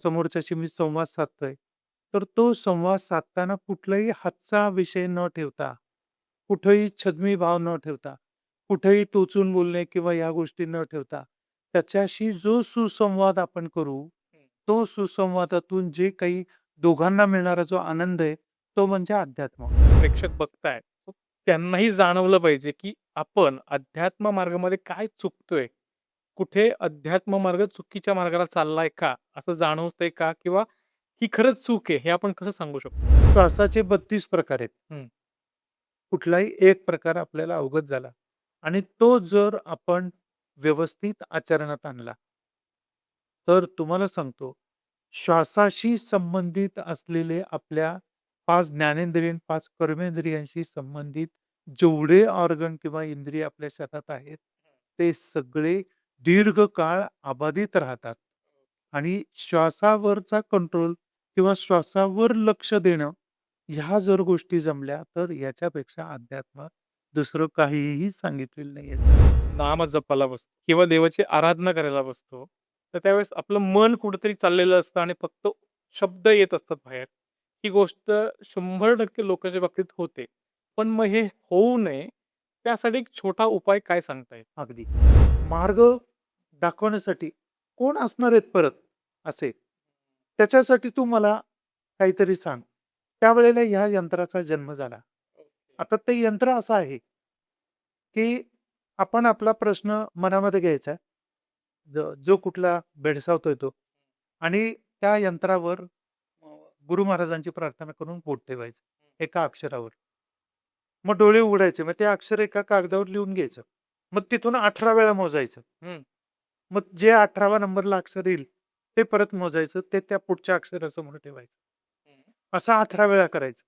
समोरच्याशी मी संवाद साधतोय, तर तो संवाद साधताना कुठलाही हातचा विषय न ठेवता, कुठेही छद्मी भाव न ठेवता, कुठेही टोचून बोलणे किंवा या गोष्टी न ठेवता, त्याच्याशी जो सुसंवाद आपण करू, तो सुसंवादातून जे काही दोघांना मिळणारा जो आनंद आहे, तो म्हणजे अध्यात्म. प्रेक्षक बघतायत. मग त्यांनाही जाणवलं पाहिजे, की आपण अध्यात्म मार्गामध्ये काय चुकतोय? कुठे अध्यात्म मार्ग चुकीच्या मार्गाला चाललाय का? असं जाणवतंय का? किंवा ही खरंच चूक आहे, हे आपण कसं सांगू शकतो? श्वासाचे 32 प्रकार आहेत. हं. कुठलाही एक प्रकार आपल्याला अवगत झाला आणि तो जर आपण व्यवस्थित आचरणात आणला, तर तुम्हाला सांगतो, श्वासाशी संबंधित असलेले आपल्या 5 ज्ञानेंद्रिय, 5 कर्मेंद्रियांशी संबंधित जेवढे ऑर्गन किंवा इंद्रिय आपल्या शरीरात आहेत, ते सगळे दीर्घकाळ अबाधित राहतात आणि श्वासावरचा कंट्रोल किंवा श्वासावर लक्ष देणं, ह्या जर गोष्टी जमल्या, तर याच्यापेक्षा अध्यात्म दुसरं काहीही सांगितलेलं नाहीये सर. नाम जपायला बसतो किंवा देवाची आराधना करायला बसतो, तर त्यावेळेस आपलं मन कुठेतरी चाललेलं असतं आणि फक्त शब्द येत असतात बाहेर. ही गोष्ट 100% लोकांच्या बाबतीत होते. पण मग हे होऊ नये, त्यासाठी एक छोटा उपाय काय सांगता येईल? अगदी. मार्ग दाखवण्यासाठी कोण असणार आहेत परत असे? त्याच्यासाठी तू मला काहीतरी सांग. त्यावेळेला ह्या यंत्राचा जन्म झाला. आता ते यंत्र असं आहे, की आपण आपला प्रश्न मनामध्ये घ्यायचा. जो कुठला भेडसावतोय तो आणि त्या यंत्रावर गुरु महाराजांची प्रार्थना करून बोट ठेवायचं एका अक्षरावर. मग डोळे उघडायचे. मग ते अक्षर एका कागदावर लिहून घ्यायचं. मग तिथून 18 वेळा मोजायचं. हं. मग जे 18व्या नंबरला अक्षर येईल, ते परत मोजायचं. ते त्या पुढच्या अक्षरासमोर ठेवायचं. असं 18 वेळा करायचं.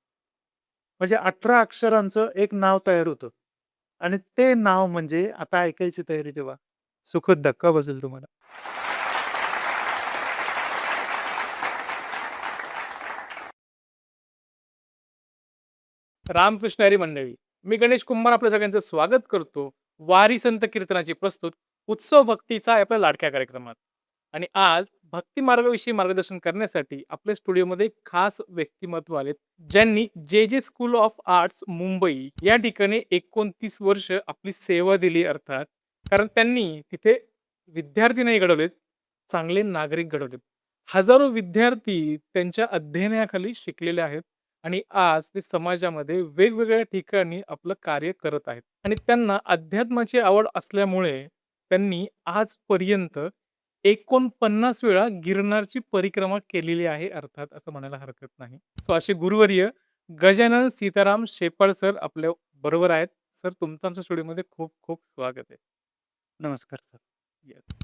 म्हणजे 18 अक्षरांचं एक नाव तयार होतं. आणि ते नाव म्हणजे आता ऐकायची तयारी ठेवा. सुखद धक्का बसेल तुम्हाला. रामकृष्ण हरी मंडळी. मी गणेश कुंभार आपल्या सगळ्यांचं स्वागत करतो. वारी संत कीर्तनाची प्रस्तुत उत्सव भक्तीचा या आपल्या लाडक्या कार्यक्रमात. आणि आज भक्ती मार्गाविषयी मार्गदर्शन करण्यासाठी आपल्या स्टुडिओमध्ये एक खास व्यक्तिमत्व आलेत, ज्यांनी जे स्कूल ऑफ आर्ट्स मुंबई या ठिकाणी 29 वर्ष आपली सेवा दिली अर्थात. कारण त्यांनी तिथे विद्यार्थी नाही घडवलेत, चांगले नागरिक घडवलेत. हजारो विद्यार्थी त्यांच्या अध्ययनाखाली शिकलेले आहेत. आणि आज ते समाजामध्ये वेगवेगळ्या ठिकाणी आपलं कार्य करत आहेत आणि त्यांना अध्यात्माची आवड असल्यामुळे त्यांनी आजपर्यंत 49 वेळा गिरनारची परिक्रमा केलेली आहे अर्थात असं म्हणायला हरकत नाही. सो असे गुरुवर्य गजानन सीताराम शेपाळ सर आपल्या बरोबर आहेत. सर तुमचं आमच्या स्टुडिओमध्ये खूप खूप स्वागत आहे. नमस्कार सर. येस.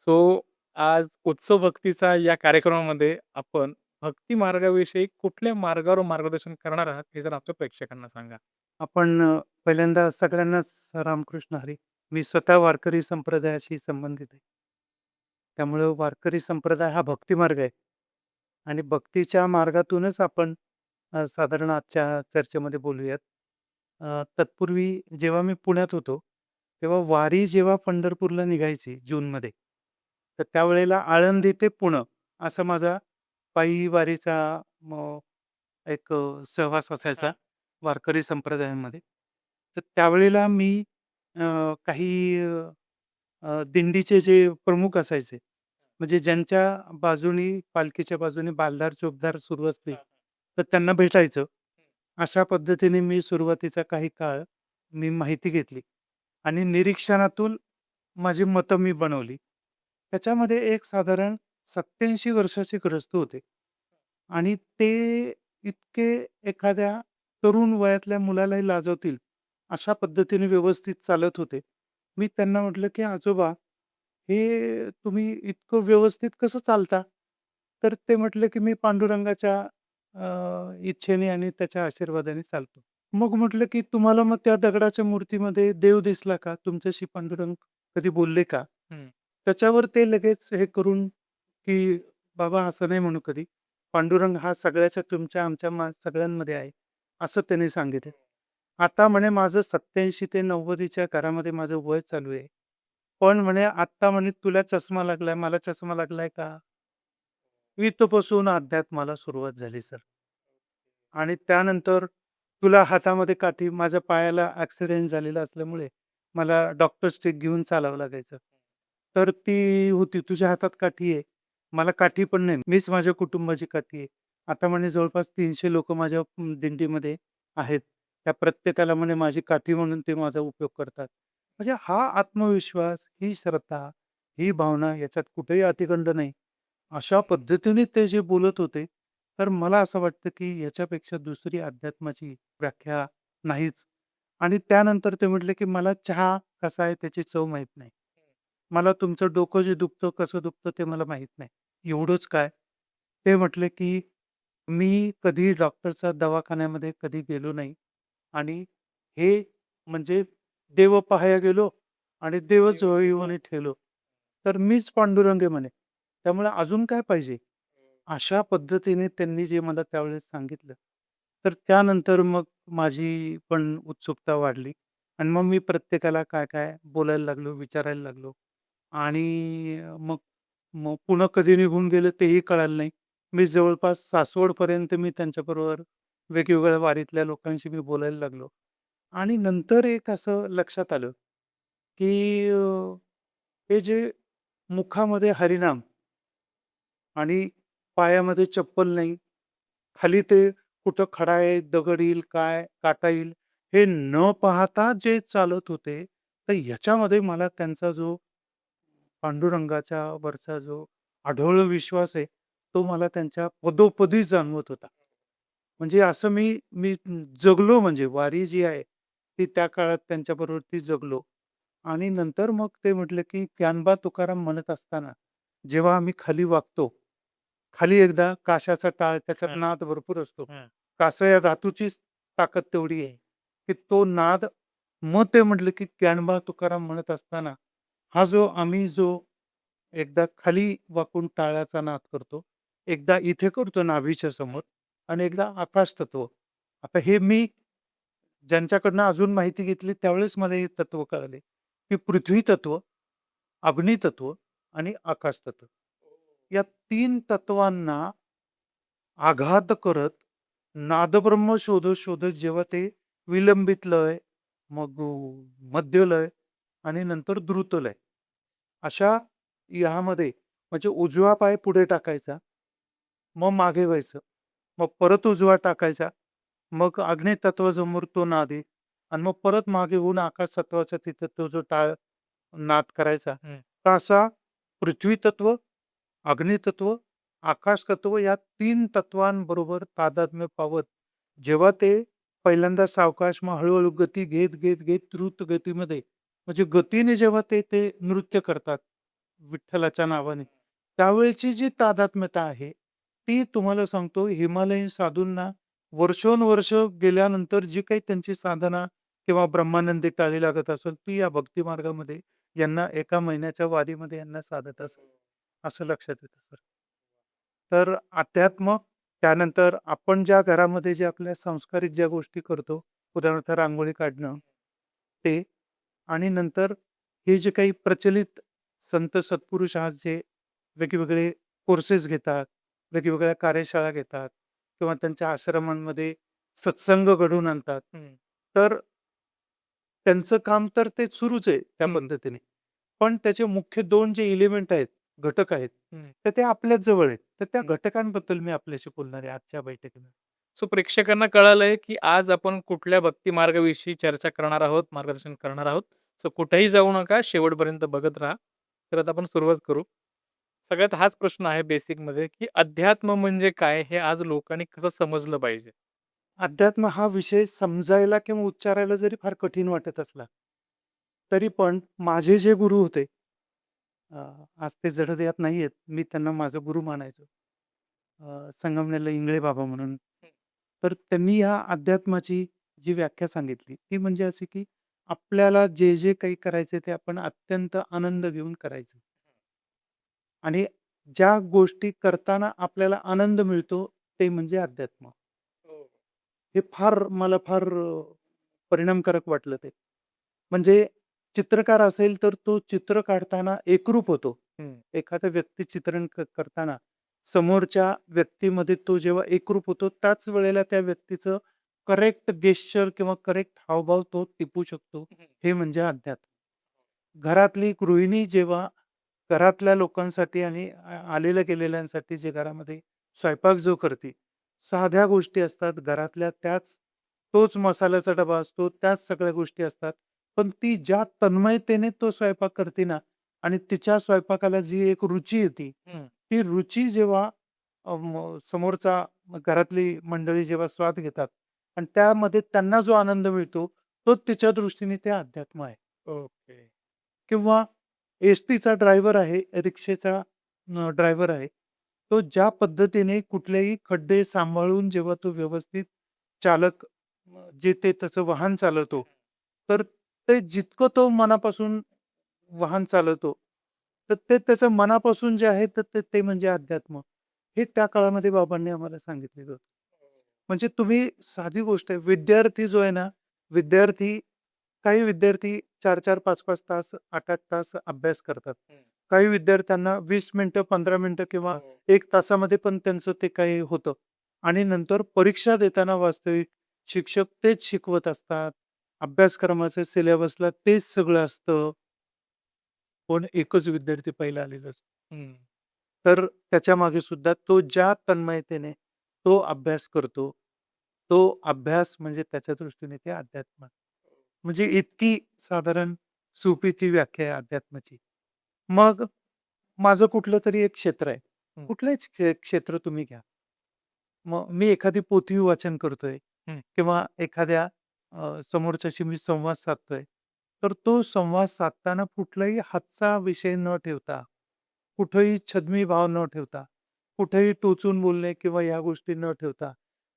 सो आज उत्सव भक्तीचा या कार्यक्रमामध्ये आपण भक्ती मार्गाविषयी कुठल्या मार्गावर मार्गदर्शन करणार आहात, हे जर आपल्या प्रेक्षकांना सांगा? आपण पहिल्यांदा सगळ्यांनाच रामकृष्ण हरी. मी स्वतः वारकरी संप्रदायाशी संबंधित आहे. त्यामुळं वारकरी संप्रदाय हा भक्तिमार्ग आहे आणि भक्तीच्या मार्गातूनच आपण साधारण आजच्या चर्चेमध्ये बोलूयात. तत्पूर्वी जेव्हा मी पुण्यात होतो, तेव्हा वारी जेव्हा पंढरपूरला निघायची जूनमध्ये, तर त्यावेळेला आळंदी ते पुणं असा माझा पायी वारीचा एक सहवास असायचा वारकरी संप्रदायामध्ये. तर त्यावेळेला मी काही दिंडीचे जे प्रमुख असायचे, म्हणजे ज्यांच्या बाजूनी पालखीच्या बाजूनी बालदार, चोपदार सुरू असते, तर त्यांना भेटायचं. अशा पद्धतीने मी सुरुवातीचा काही काळ मी माहिती घेतली आणि निरीक्षणातून माझी मतं मी बनवली. त्याच्यामध्ये एक साधारण 87 वर्षाचे गृहस्थ होते आणि ते इतके एखाद्या तरुण वयातल्या मुलालाही लाजवतील, अशा पद्धतीने व्यवस्थित चालत होते. मी त्यांना म्हटलं, की "आजोबा, हे तुम्ही इतकं व्यवस्थित कसं चालता?" तर ते म्हटले, की "मी पांडुरंगाच्या इच्छेने आणि त्याच्या आशीर्वादाने चालतो." मग म्हटलं, की "तुम्हाला मग त्या दगडाच्या मूर्तीमध्ये देव दिसला का? तुमच्याशी पांडुरंग कधी बोलले का?" हं. त्याच्यावर ते लगेच हे करून, की "बाबा असं नाही म्हणू कधी. पांडुरंग हा सगळ्याच्या तुमच्या आमच्या सगळ्यांमध्ये आहे." असं त्यांनी सांगितलं. आता म्हणे माझं 87 ते 90च्या घरामध्ये माझं वय चालू आहे. पण म्हणे आत्ता म्हणे तुला चष्मा लागलाय, मला चष्मा लागलाय का? इथपासून अध्यात्माला सुरुवात झाली सर. आणि त्यानंतर तुला हातामध्ये काठी माझ्या पायाला ॲक्सिडेंट झालेला असल्यामुळे मला डॉक्टर स्टिक घेऊन चालावं लागायचं. तर ती होती, "तुझ्या हातात काठी आहे." मला काठी पण नाही. मीच माझ्या कुटुंबाची काठी आहे. आता म्हणे जवळपास 300 लोकं माझ्या दिंडीमध्ये आहेत. त्या प्रत्येकाला म्हणे माझी काठी म्हणून ते माझा उपयोग करतात. म्हणजे हा आत्मविश्वास, ही श्रद्धा, ही भावना याच्यात कुठेही अतिखंड नाही. अशा पद्धतीने ते जे बोलत होते, तर मला असं वाटतं, की याच्यापेक्षा दुसरी अध्यात्माची व्याख्या नाहीच. आणि त्यानंतर ते म्हटले, की "मला चहा कसा आहे त्याची चव माहीत नाही. मला तुमचं डोकं जे दुखतं, कसं दुखतं ते मला माहीत नाही." एवढंच काय, ते म्हटले, की "मी कधी डॉक्टरच्या दवाखान्यामध्ये कधी गेलो नाही आणि हे म्हणजे देव पाहाया गेलो आणि देवच येऊन ठेवलो. तर मीच पांडुरंग आहे म्हणे. त्यामुळे अजून काय पाहिजे?" अशा पद्धतीने त्यांनी जे मला त्यावेळेस सांगितलं, तर त्यानंतर मग माझी पण उत्सुकता वाढली आणि मग मी प्रत्येकाला काय-काय बोलायला लागलो, विचारायला लागलो आणि मग मग पुन्हा कधी निघून गेलं तेही कळालं नाही. मी जवळपास सासवडपर्यंत मी त्यांच्याबरोबर वेगवेगळ्या वारीतल्या लोकांशी मी बोलायला लागलो आणि नंतर एक असं लक्षात आलं, की हे जे मुखामध्ये हरिनाम आणि पायामध्ये चप्पल नाही. खाली ते कुठं खडा आहे, दगड येईल, काय काटा येईल, हे न पाहता जे चालत होते, तर ह्याच्यामध्ये मला त्यांचा जो पांडुरंगाच्या वरचा जो अढळ विश्वास आहे, तो मला त्यांच्या पदोपदी जाणवत होता. म्हणजे असं मी मी जगलो म्हणजे वारी जी आहे, ती त्या काळात त्यांच्याबरोबर ती जगलो. आणि नंतर मग ते म्हटले, की ज्ञानोबा तुकाराम म्हणत असताना, जेव्हा आम्ही खाली वागतो, खाली एकदा काशाचा टाळ त्याच्यात हां, नाद भरपूर असतो. हां. कासं या धातूचीच ताकद तेवढी आहे, की तो नाद मग ते म्हटले, की ज्ञानोबा तुकाराम म्हणत असताना, हा जो आम्ही जो एकदा खाली वाकून टाळ्याचा नाद करतो, एकदा इथे करतो नाभीच्या समोर आणि एकदा आकाश तत्व. आता हे मी ज्यांच्याकडनं अजून माहिती घेतली त्यावेळेस मला हे तत्व कळाले, की पृथ्वी तत्व, अग्नी तत्व आणि आकाश तत्व. या 3 तत्वांना आघात करत नादब्रह्म शोधत-शोधत जेव्हा ते विलंबित लय, मग मध्य लय आणि नंतर द्रुत लय. अशा ह्यामध्ये म्हणजे उजवा पाय पुढे टाकायचा, मग मागे व्हायचं, मग परत उजवा टाकायचा, मग अग्नी तत्वासमोर तो नाद आहे आणि मग परत मागे होऊन आकाश तत्वाचा तिथं तो जो टाळ नाद करायचा. हं. तर असा पृथ्वी तत्व, अग्नितत्व, आकाश तत्व या 3 तत्वांबरोबर तादात्म्य पावत जेव्हा ते पहिल्यांदा सावकाश मग हळू गती घेत द्रुत गतीमध्ये म्हणजे गतीने जेव्हा ते ते नृत्य करतात विठ्ठलाच्या नावाने, त्यावेळची जी तादात्म्यता आहे, ती तुम्हाला सांगतो हिमालयीन साधूंना वर्षोनवर्ष गेल्यानंतर जी काही त्यांची साधना किंवा ब्रह्मानंदी टाळी लागत असेल, ती या भक्ती मार्गामध्ये यांना एका महिन्याच्या वारीमध्ये यांना साधत असेल, असं लक्षात येतं सर. तर अध्यात्म, त्यानंतर आपण ज्या घरामध्ये जे आपल्या सांस्कारिक ज्या गोष्टी करतो, उदाहरणार्थ रांगोळी काढणं, ते आणि नंतर हे जे काही प्रचलित संत सत्पुरुष आज जे वेगवेगळे कोर्सेस घेतात, वेगवेगळ्या कार्यशाळा घेतात किंवा त्यांच्या आश्रमांमध्ये सत्संग घडवून आणतात. हं, तर त्यांचं काम तर ते सुरूच आहे त्या हं, पद्धतीने. पण त्याचे मुख्य 2 जे एलिमेंट आहेत, घटक आहेत, हं, तर ते आपल्याच जवळ आहेत. तर त्या हं. घटकांबद्दल मी आपल्याशी बोलणार आहे आजच्या बैठकीमध्ये. सो प्रेक्षकांना कळालंय, की आज आपण कुठल्या भक्ती मार्गाविषयी चर्चा करणार आहोत, मार्गदर्शन करणार आहोत. सो कुठेही जाऊ नका, शेवटपर्यंत बघत राहा. तर आता आपण सुरुवात करू. सगळ्यात हाच प्रश्न आहे बेसिकमध्ये, की अध्यात्म म्हणजे काय? हे आज लोकांनी कसं समजलं पाहिजे? अध्यात्म हा विषय समजायला किंवा उच्चारायला जरी फार कठीण वाटत असला, तरी पण माझे जे गुरु होते, अ, आज ते जडदयात नाहीयेत. मी त्यांना माझा गुरु मानायचो. संगमनेरला इंगळे बाबा म्हणून. तर त्यांनी या अध्यात्माची जी व्याख्या सांगितली, ती म्हणजे अशी की आपल्याला जे काही करायचं ते आपण अत्यंत आनंद घेऊन करायचं. आणि ज्या गोष्टी करताना आपल्याला आनंद मिळतो, ते म्हणजे अध्यात्म. हो. हे मला फार परिणामकारक वाटलं ते. म्हणजे चित्रकार असेल तर तो चित्र काढताना एकरूप होतो. हं, एखादं व्यक्ती चित्रण करताना समोरच्या व्यक्तीमध्ये तो जेव्हा एकरूप होतो, त्याच वेळेला त्या व्यक्तीचं करेक्ट गेस्चर किंवा करेक्ट हावभाव तो टिपू शकतो. हे म्हणजे अध्यात्म. घरातली गृहिणी जेव्हा घरातल्या लोकांसाठी आणि आलेल्या गेलेल्यांसाठी जे घरामध्ये स्वयंपाक जो करते, साध्या गोष्टी असतात घरातल्या तोच मसाल्याचा डबा असतो, त्याच सगळ्या गोष्टी असतात. पण ती ज्या तन्मयतेने तो स्वयंपाक करते ना आणि तिच्या स्वयंपाकाला जी एक रुची येते, ती रुची जेव्हा समोरचा घरातली मंडळी जेव्हा स्वाद घेतात आणि त्यामध्ये त्यांना जो आनंद मिळतो, तो तिच्या दृष्टीने ते अध्यात्म आहे. ओके. किंवा एस-टीचा ड्रायव्हर आहे, रिक्षेचा ड्रायव्हर आहे. तो ज्या पद्धतीने कुठलेही खड्डे सांभाळून जेव्हा तो व्यवस्थित चालक जे ते त्याचं वाहन चालवतो, तर ते जितकं तो मनापासून वाहन चालवतो, तर ते त्याचं मनापासून जे आहे, तर ते ते म्हणजे अध्यात्म. हे त्या काळामध्ये बाबांनी आम्हाला सांगितलेलं होतं. म्हणजे तुम्ही साधी गोष्ट आहे, विद्यार्थी जो आहे ना, विद्यार्थी काही विद्यार्थी 4-4, 5-5 तास, 8-8 तास अभ्यास करतात. काही विद्यार्थ्यांना 20 मिनिटं, 15 मिनिटं किंवा 1 तासामध्ये पण त्यांचं ते काही होतं आणि नंतर परीक्षा देताना वास्तविक शिक्षक तेच शिकवत असतात. अभ्यासक्रमाच्या सिलेबसला तेच सगळं असतं. पण एकच विद्यार्थी पहिला आलेला असतो. तर त्याच्यामागे सुद्धा तो ज्या तन्मयतेने तो अभ्यास करतो, तो अभ्यास म्हणजे त्याच्या दृष्टीने ते अध्यात्म आहे. म्हणजे इतकी साधारण सोपी ती व्याख्या आहे अध्यात्माची. मग माझं कुठलं तरी एक क्षेत्र आहे. हं. कुठलंही क्षेत्र तुम्ही घ्या. मग मी एखादी पोथी वाचन करतोय हं. किंवा एखाद्या समोरच्याशी मी संवाद साधतोय. तर तो संवाद साधताना कुठलाही हातचा विषय न ठेवता, कुठेही छद्मी भाव न ठेवता, कुठेही टोचून बोलणे किंवा ह्या गोष्टी न ठेवता,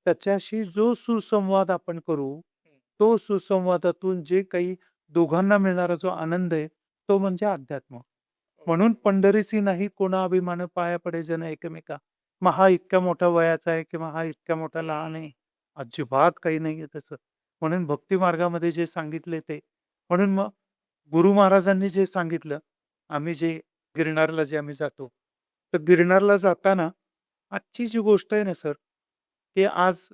त्याच्याशी जो सुसंवाद आपण करू, तो सुसंवादातून जे काही दोघांना मिळणारा जो आनंद आहे, तो म्हणजे अध्यात्म. म्हणून पंढरीसी नाही कोणा अभिमान पाया पडे जन एकमेका. मग हा इतक्या मोठ्या वयाचा आहे किंवा हा इतक्या मोठा लहान आहे. अजिबात काही नाहीये तसं. म्हणून भक्ती मार्गामध्ये जे सांगितले ते. म्हणून मग गुरु महाराजांनी जे सांगितलं, आम्ही जे गिरनारला जे आम्ही जातो, तर गिरनारला जाताना आजची जी गोष्ट आहे ना सर, की आज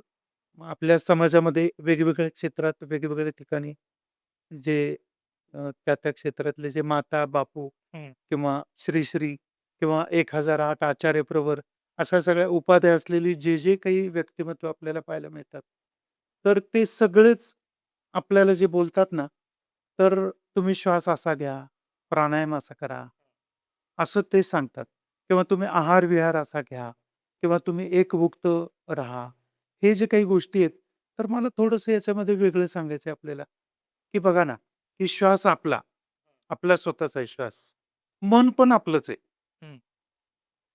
आपल्या समाजामध्ये वेगवेगळ्या क्षेत्रात, वेगवेगळ्या ठिकाणी जे त्या क्षेत्रातले जे माता, बापू हं. किंवा श्री-श्री किंवा 1008 आचार्य प्रवर अशा सगळ्या उपाध्या असलेली जे काही व्यक्तिमत्व आपल्याला पाहायला मिळतात. तर ते सगळेच आपल्याला जे बोलतात ना, तर तुम्ही श्वास असा घ्या, प्राणायाम असा करा, असं ते सांगतात किंवा तुम्ही आहार-विहार असा घ्या किंवा तुम्ही एकभुक्त राहा. हे जे काही गोष्टी आहेत, तर मला थोडंसं याच्यामध्ये वेगळं सांगायचं आहे आपल्याला, की बघा ना, की श्वास आपला स्वतःचा आहे श्वास. मन पण आपलंच आहे. हं.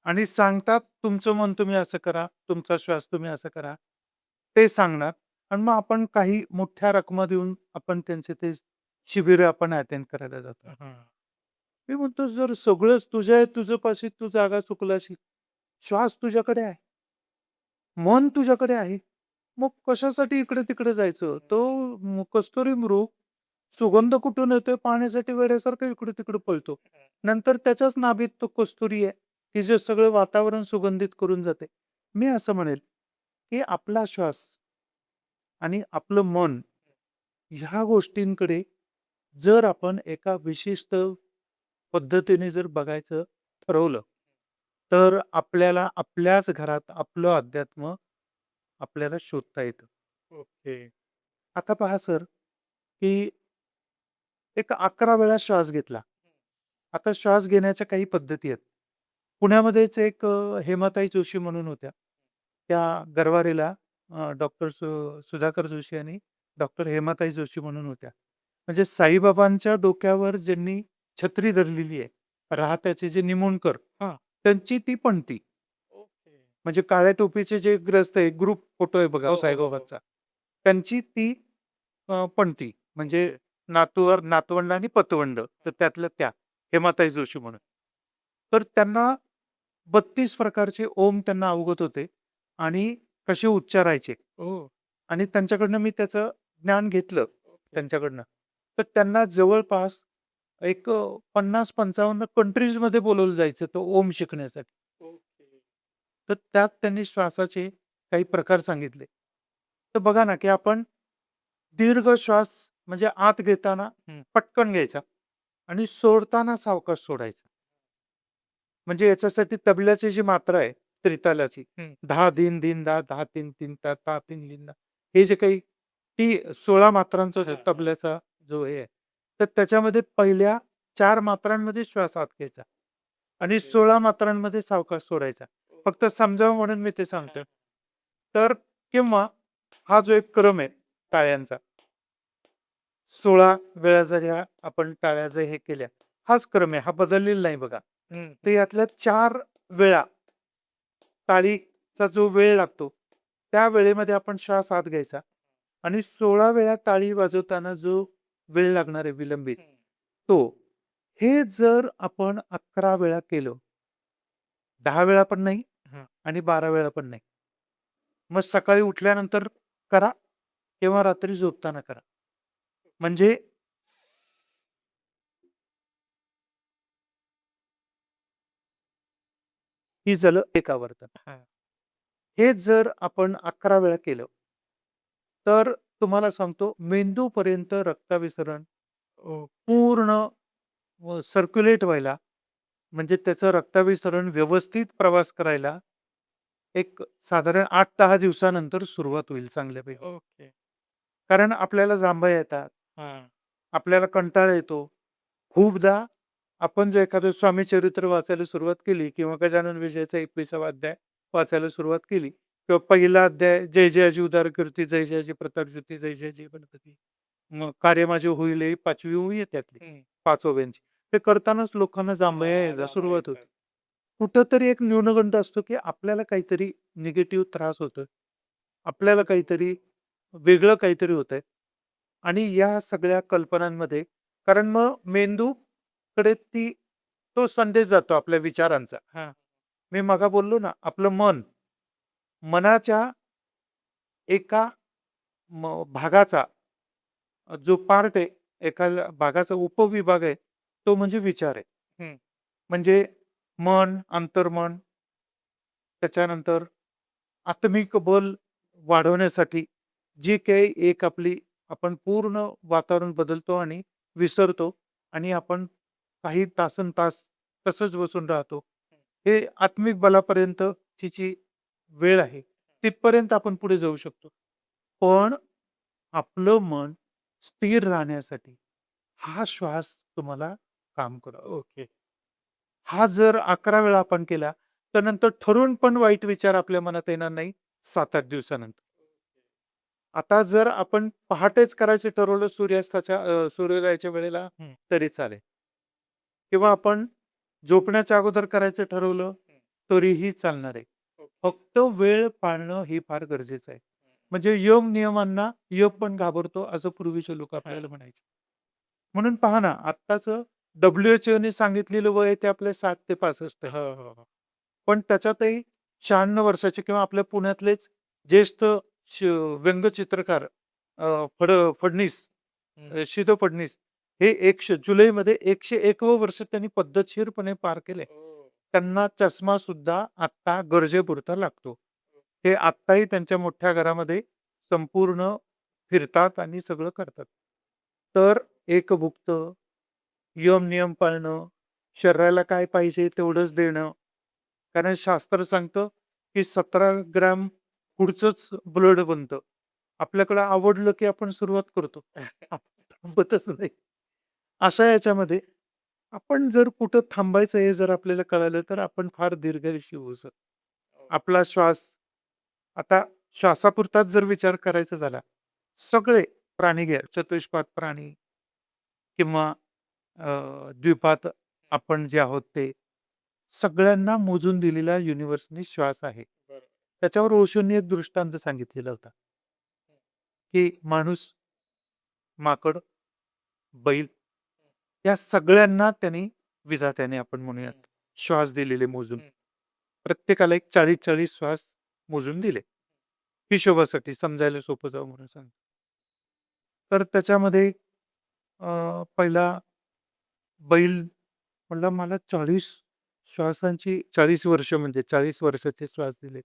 आणि सांगतात तुमचं मन तुम्ही असं करा, तुमचा श्वास तुम्ही असं करा. ते सांगणार आणि मग आपण काही मोठ्या रकमा देऊन आपण त्यांचे ते शिबिरं आपण अटेंड करायला जातो. हां. मी म्हणतो जर सगळंच तुझं आहे, तुझ्यापाशी तू जागा चुकलाशी, श्वास तुझ्याकडे आहे, मन तुझ्याकडे आहे. मग कशासाठी इकडे-तिकडे जायचं? तो कस्तुरी मृग सुगंध कुठून येतोय पाहण्यासाठी वेड्यासारखा इकडे-तिकडे पळतो. नंतर त्याच्याच नाभीत तो कस्तुरी आहे, की जे सगळं वातावरण सुगंधित करून जाते. मी असं म्हणेल, की आपला श्वास आणि आपलं मन ह्या गोष्टींकडे जर आपण एका विशिष्ट पद्धतीने जर बघायचं ठरवलं, तर आपल्याला आपल्याच घरात आपलं अध्यात्म आपल्याला शोधता येतं. ओके. आता पहा सर, की एक 11 वेळा श्वास घेतला. आता श्वास घेण्याच्या काही पद्धती आहेत. पुण्यामध्येच एक हेमाताई जोशी म्हणून होत्या. त्या गरवारेला डॉक्टर सुधाकर जोशी आणि डॉक्टर हेमाताई जोशी म्हणून होत्या. म्हणजे साईबाबांच्या डोक्यावर ज्यांनी छत्री धरलेली आहे, राहत्याचे जे निमोणकर, हां. त्यांची ती पणती. ओके. म्हणजे काळ्या टोपीचे जे ग्रस्त आहे, ग्रुप फोटो आहे बघा हो, हो, हो, हो. साईबाबांचा. त्यांची ती पणती म्हणजे नातवंड आणि पतवंड तर त्यातल्या त्या हेमाताई जोशी म्हणून. तर त्यांना 32 प्रकारचे ओम त्यांना अवगत होते आणि कसे उच्चारायचे ओह! आणि त्यांच्याकडनं मी त्याचं ज्ञान घेतलं ओके. त्यांच्याकडनं. तर त्यांना जवळपास एक 50-55 कंट्रीजमध्ये बोलावलं जायचं तो ओम शिकण्यासाठी. ओके. तर त्यात त्यांनी श्वासाचे काही प्रकार सांगितले. तर बघा ना, की आपण दीर्घ श्वास म्हणजे आत घेताना हं. पटकन घ्यायचा आणि सोडताना सावकाश सोडायचा. म्हणजे याच्यासाठी तबल्याची जी मात्रा आहे त्रितालाची हं. 10 दिन दिन दा, 10 तीन तीन ता, ता तीन दिन दा. हे जे काही ती 16 मात्रांचा जो हां, हां. तबल्याचा जो हे आहे, तर त्याच्यामध्ये पहिल्या 4 मात्रांमध्ये श्वास आत घ्यायचा आणि ओके. 16 मात्रांमध्ये सावकाश सोडायचा. फक्त समजावं म्हणून मी ते हां. सांगतोय. तर किंवा हा जो एक क्रम आहे टाळ्यांचा, 16 वेळा जर ह्या आपण टाळ्या जर हे केल्या, हाच क्रम आहे, हा बदललेला नाही बघा. हं. तर यातल्या 4 वेळा टाळीचा जो वेळ लागतो, त्या वेळेमध्ये आपण श्वास आत घ्यायचा आणि 16 वेळा टाळी वाजवताना जो वेळ लागणार आहे विलंबित, हं. तो. हे जर आपण 11 वेळा केलं, 10 वेळा पण नाही हां. आणि 12 वेळा पण नाही. मग सकाळी उठल्यानंतर करा किंवा रात्री झोपताना करा. म्हणजे ही झालं एक आवर्तन. हां. हे जर आपण 11 वेळा केलं, तर तुम्हाला सांगतो मेंदूपर्यंत रक्ताभिसरण पूर्ण सर्क्युलेट व्हायला, म्हणजे त्याचं रक्ताभिसरण व्यवस्थित प्रवास करायला एक साधारण 8-10 दिवसानंतर सुरुवात होईल चांगल्यापैकी. ओके. कारण आपल्याला जांभया येतात, हां. आपल्याला कंटाळा येतो. खूपदा आपण जर एखादं स्वामीचरित्र वाचायला सुरुवात केली किंवा गजानन विजयाचा 21वा अध्याय वाचायला सुरुवात केली किंवा पहिला अध्याय जय जयाची उदार कीर्ती, जय जयाची प्रताप ज्योती, जय जय गणपती. मग कार्य माझे होईल ही 5वी ओवी आहे त्यातली, हं. 5 ओव्यांची. ते करतानाच लोकांना जांभया हां, यायला जांभया सुरुवात होते. येतात. कुठेतरी एक न्यूनगंड असतो, की आपल्याला काहीतरी निगेटिव्ह त्रास होतोय. आपल्याला काहीतरी वेगळं काहीतरी होतंय आणि या सगळ्या कल्पनांमध्ये कारण मग मेंदूकडे तो संदेश जातो आपल्या विचारांचा. हां. मी मगा बोललो ना, आपलं मन, मनाच्या एका भागाचा जो पार्ट आहे, एका भागाचा उपविभाग आहे, तो म्हणजे विचार आहे. हं. म्हणजे मन, अंतर्मन, त्याच्यानंतर आत्मिक बल वाढवण्यासाठी जी काही एक आपली आपण पूर्ण वातावरण बदलतो आणि विसरतो आणि आपण काही तासनतास तसंच बसून राहतो. हे आत्मिक बलापर्यंतची जी वेळ आहे, तिथपर्यंत आपण पुढे जाऊ शकतो. पण आपलं मन स्थिर राहण्यासाठी हा श्वास तुम्हाला काम करतो. ओके. हा जर 11 वेळा आपण केला, तर नंतर ठरून पण वाईट विचार आपल्या मनात येणार नाही 7-8 दिवसानंतर. आता जर आपण पहाटेच करायचं ठरवलं सूर्योदयाच्या वेळेला हं. तरी चालेल किंवा आपण झोपण्याच्या अगोदर करायचं ठरवलं हं. तरीही चालणार आहे. ओके. फक्त वेळ पाळणं हे फार गरजेचं आहे. म्हणजे यम-नियमांना योग पण घाबरतो असं पूर्वीचे लोक हां. आपल्याला म्हणायचे. म्हणून पहा ना, आत्ताचं WHO ने सांगितलेलं वय आहे ते आपलं 60 ते 65 आहे. हो, हो, हो. पण त्याच्यातही 96 वर्षाचे किंवा आपल्या पुण्यातलेच ज्येष्ठ श व्यंगचित्रकार फडणीस, हं. शिदो फडणीस हे 100 जुलैमध्ये 101वं वर्ष त्यांनी पद्धतशीरपणे पार केले. ओह! त्यांना चष्मा सुद्धा आत्ता गरजेपुरता लागतो. ते आत्ताही त्यांच्या मोठ्या घरामध्ये संपूर्ण फिरतात आणि सगळं करतात. तर एकभुक्त, यम-नियम पाळणं, शरीराला काय पाहिजे तेवढंच देणं. कारण शास्त्र सांगतं, की 17 ग्रॅम पुढचंच ब्लड बनतं. आपल्याकडं आवडलं, की आपण सुरुवात करतो. आपण थांबतच नाही. अशा याच्यामध्ये आपण जर कुठं थांबायचं हे जर आपल्याला कळालं, तर आपण फार दीर्घायुषी होऊ शकतो. हो. आपला श्वास आता श्वासापुरताच जर विचार करायचा झाला, सगळे प्राणी घ्या, चतुष्पाद प्राणी किंवा द्विपाद आपण जे आहोत ते, सगळ्यांना मोजून दिलेला युनिव्हर्सनी श्वास आहे. बरोबर. त्याच्यावर ओशोंनी एक दृष्टांत सांगितलेला होता, की माणूस, माकड, बैल या सगळ्यांना त्यांनी विधात्याने आपण म्हणूयात, हं. श्वास दिलेले मोजून. हं. प्रत्येकाला एक 40-40 श्वास मोजून दिले. हिशोबासाठी समजायला सोपं जावं म्हणून सांगतो. तर त्याच्यामध्ये पहिला बैल म्हणला, "मला 40 श्वासांची 40 वर्ष म्हणजे 40 वर्षाचे श्वास दिले.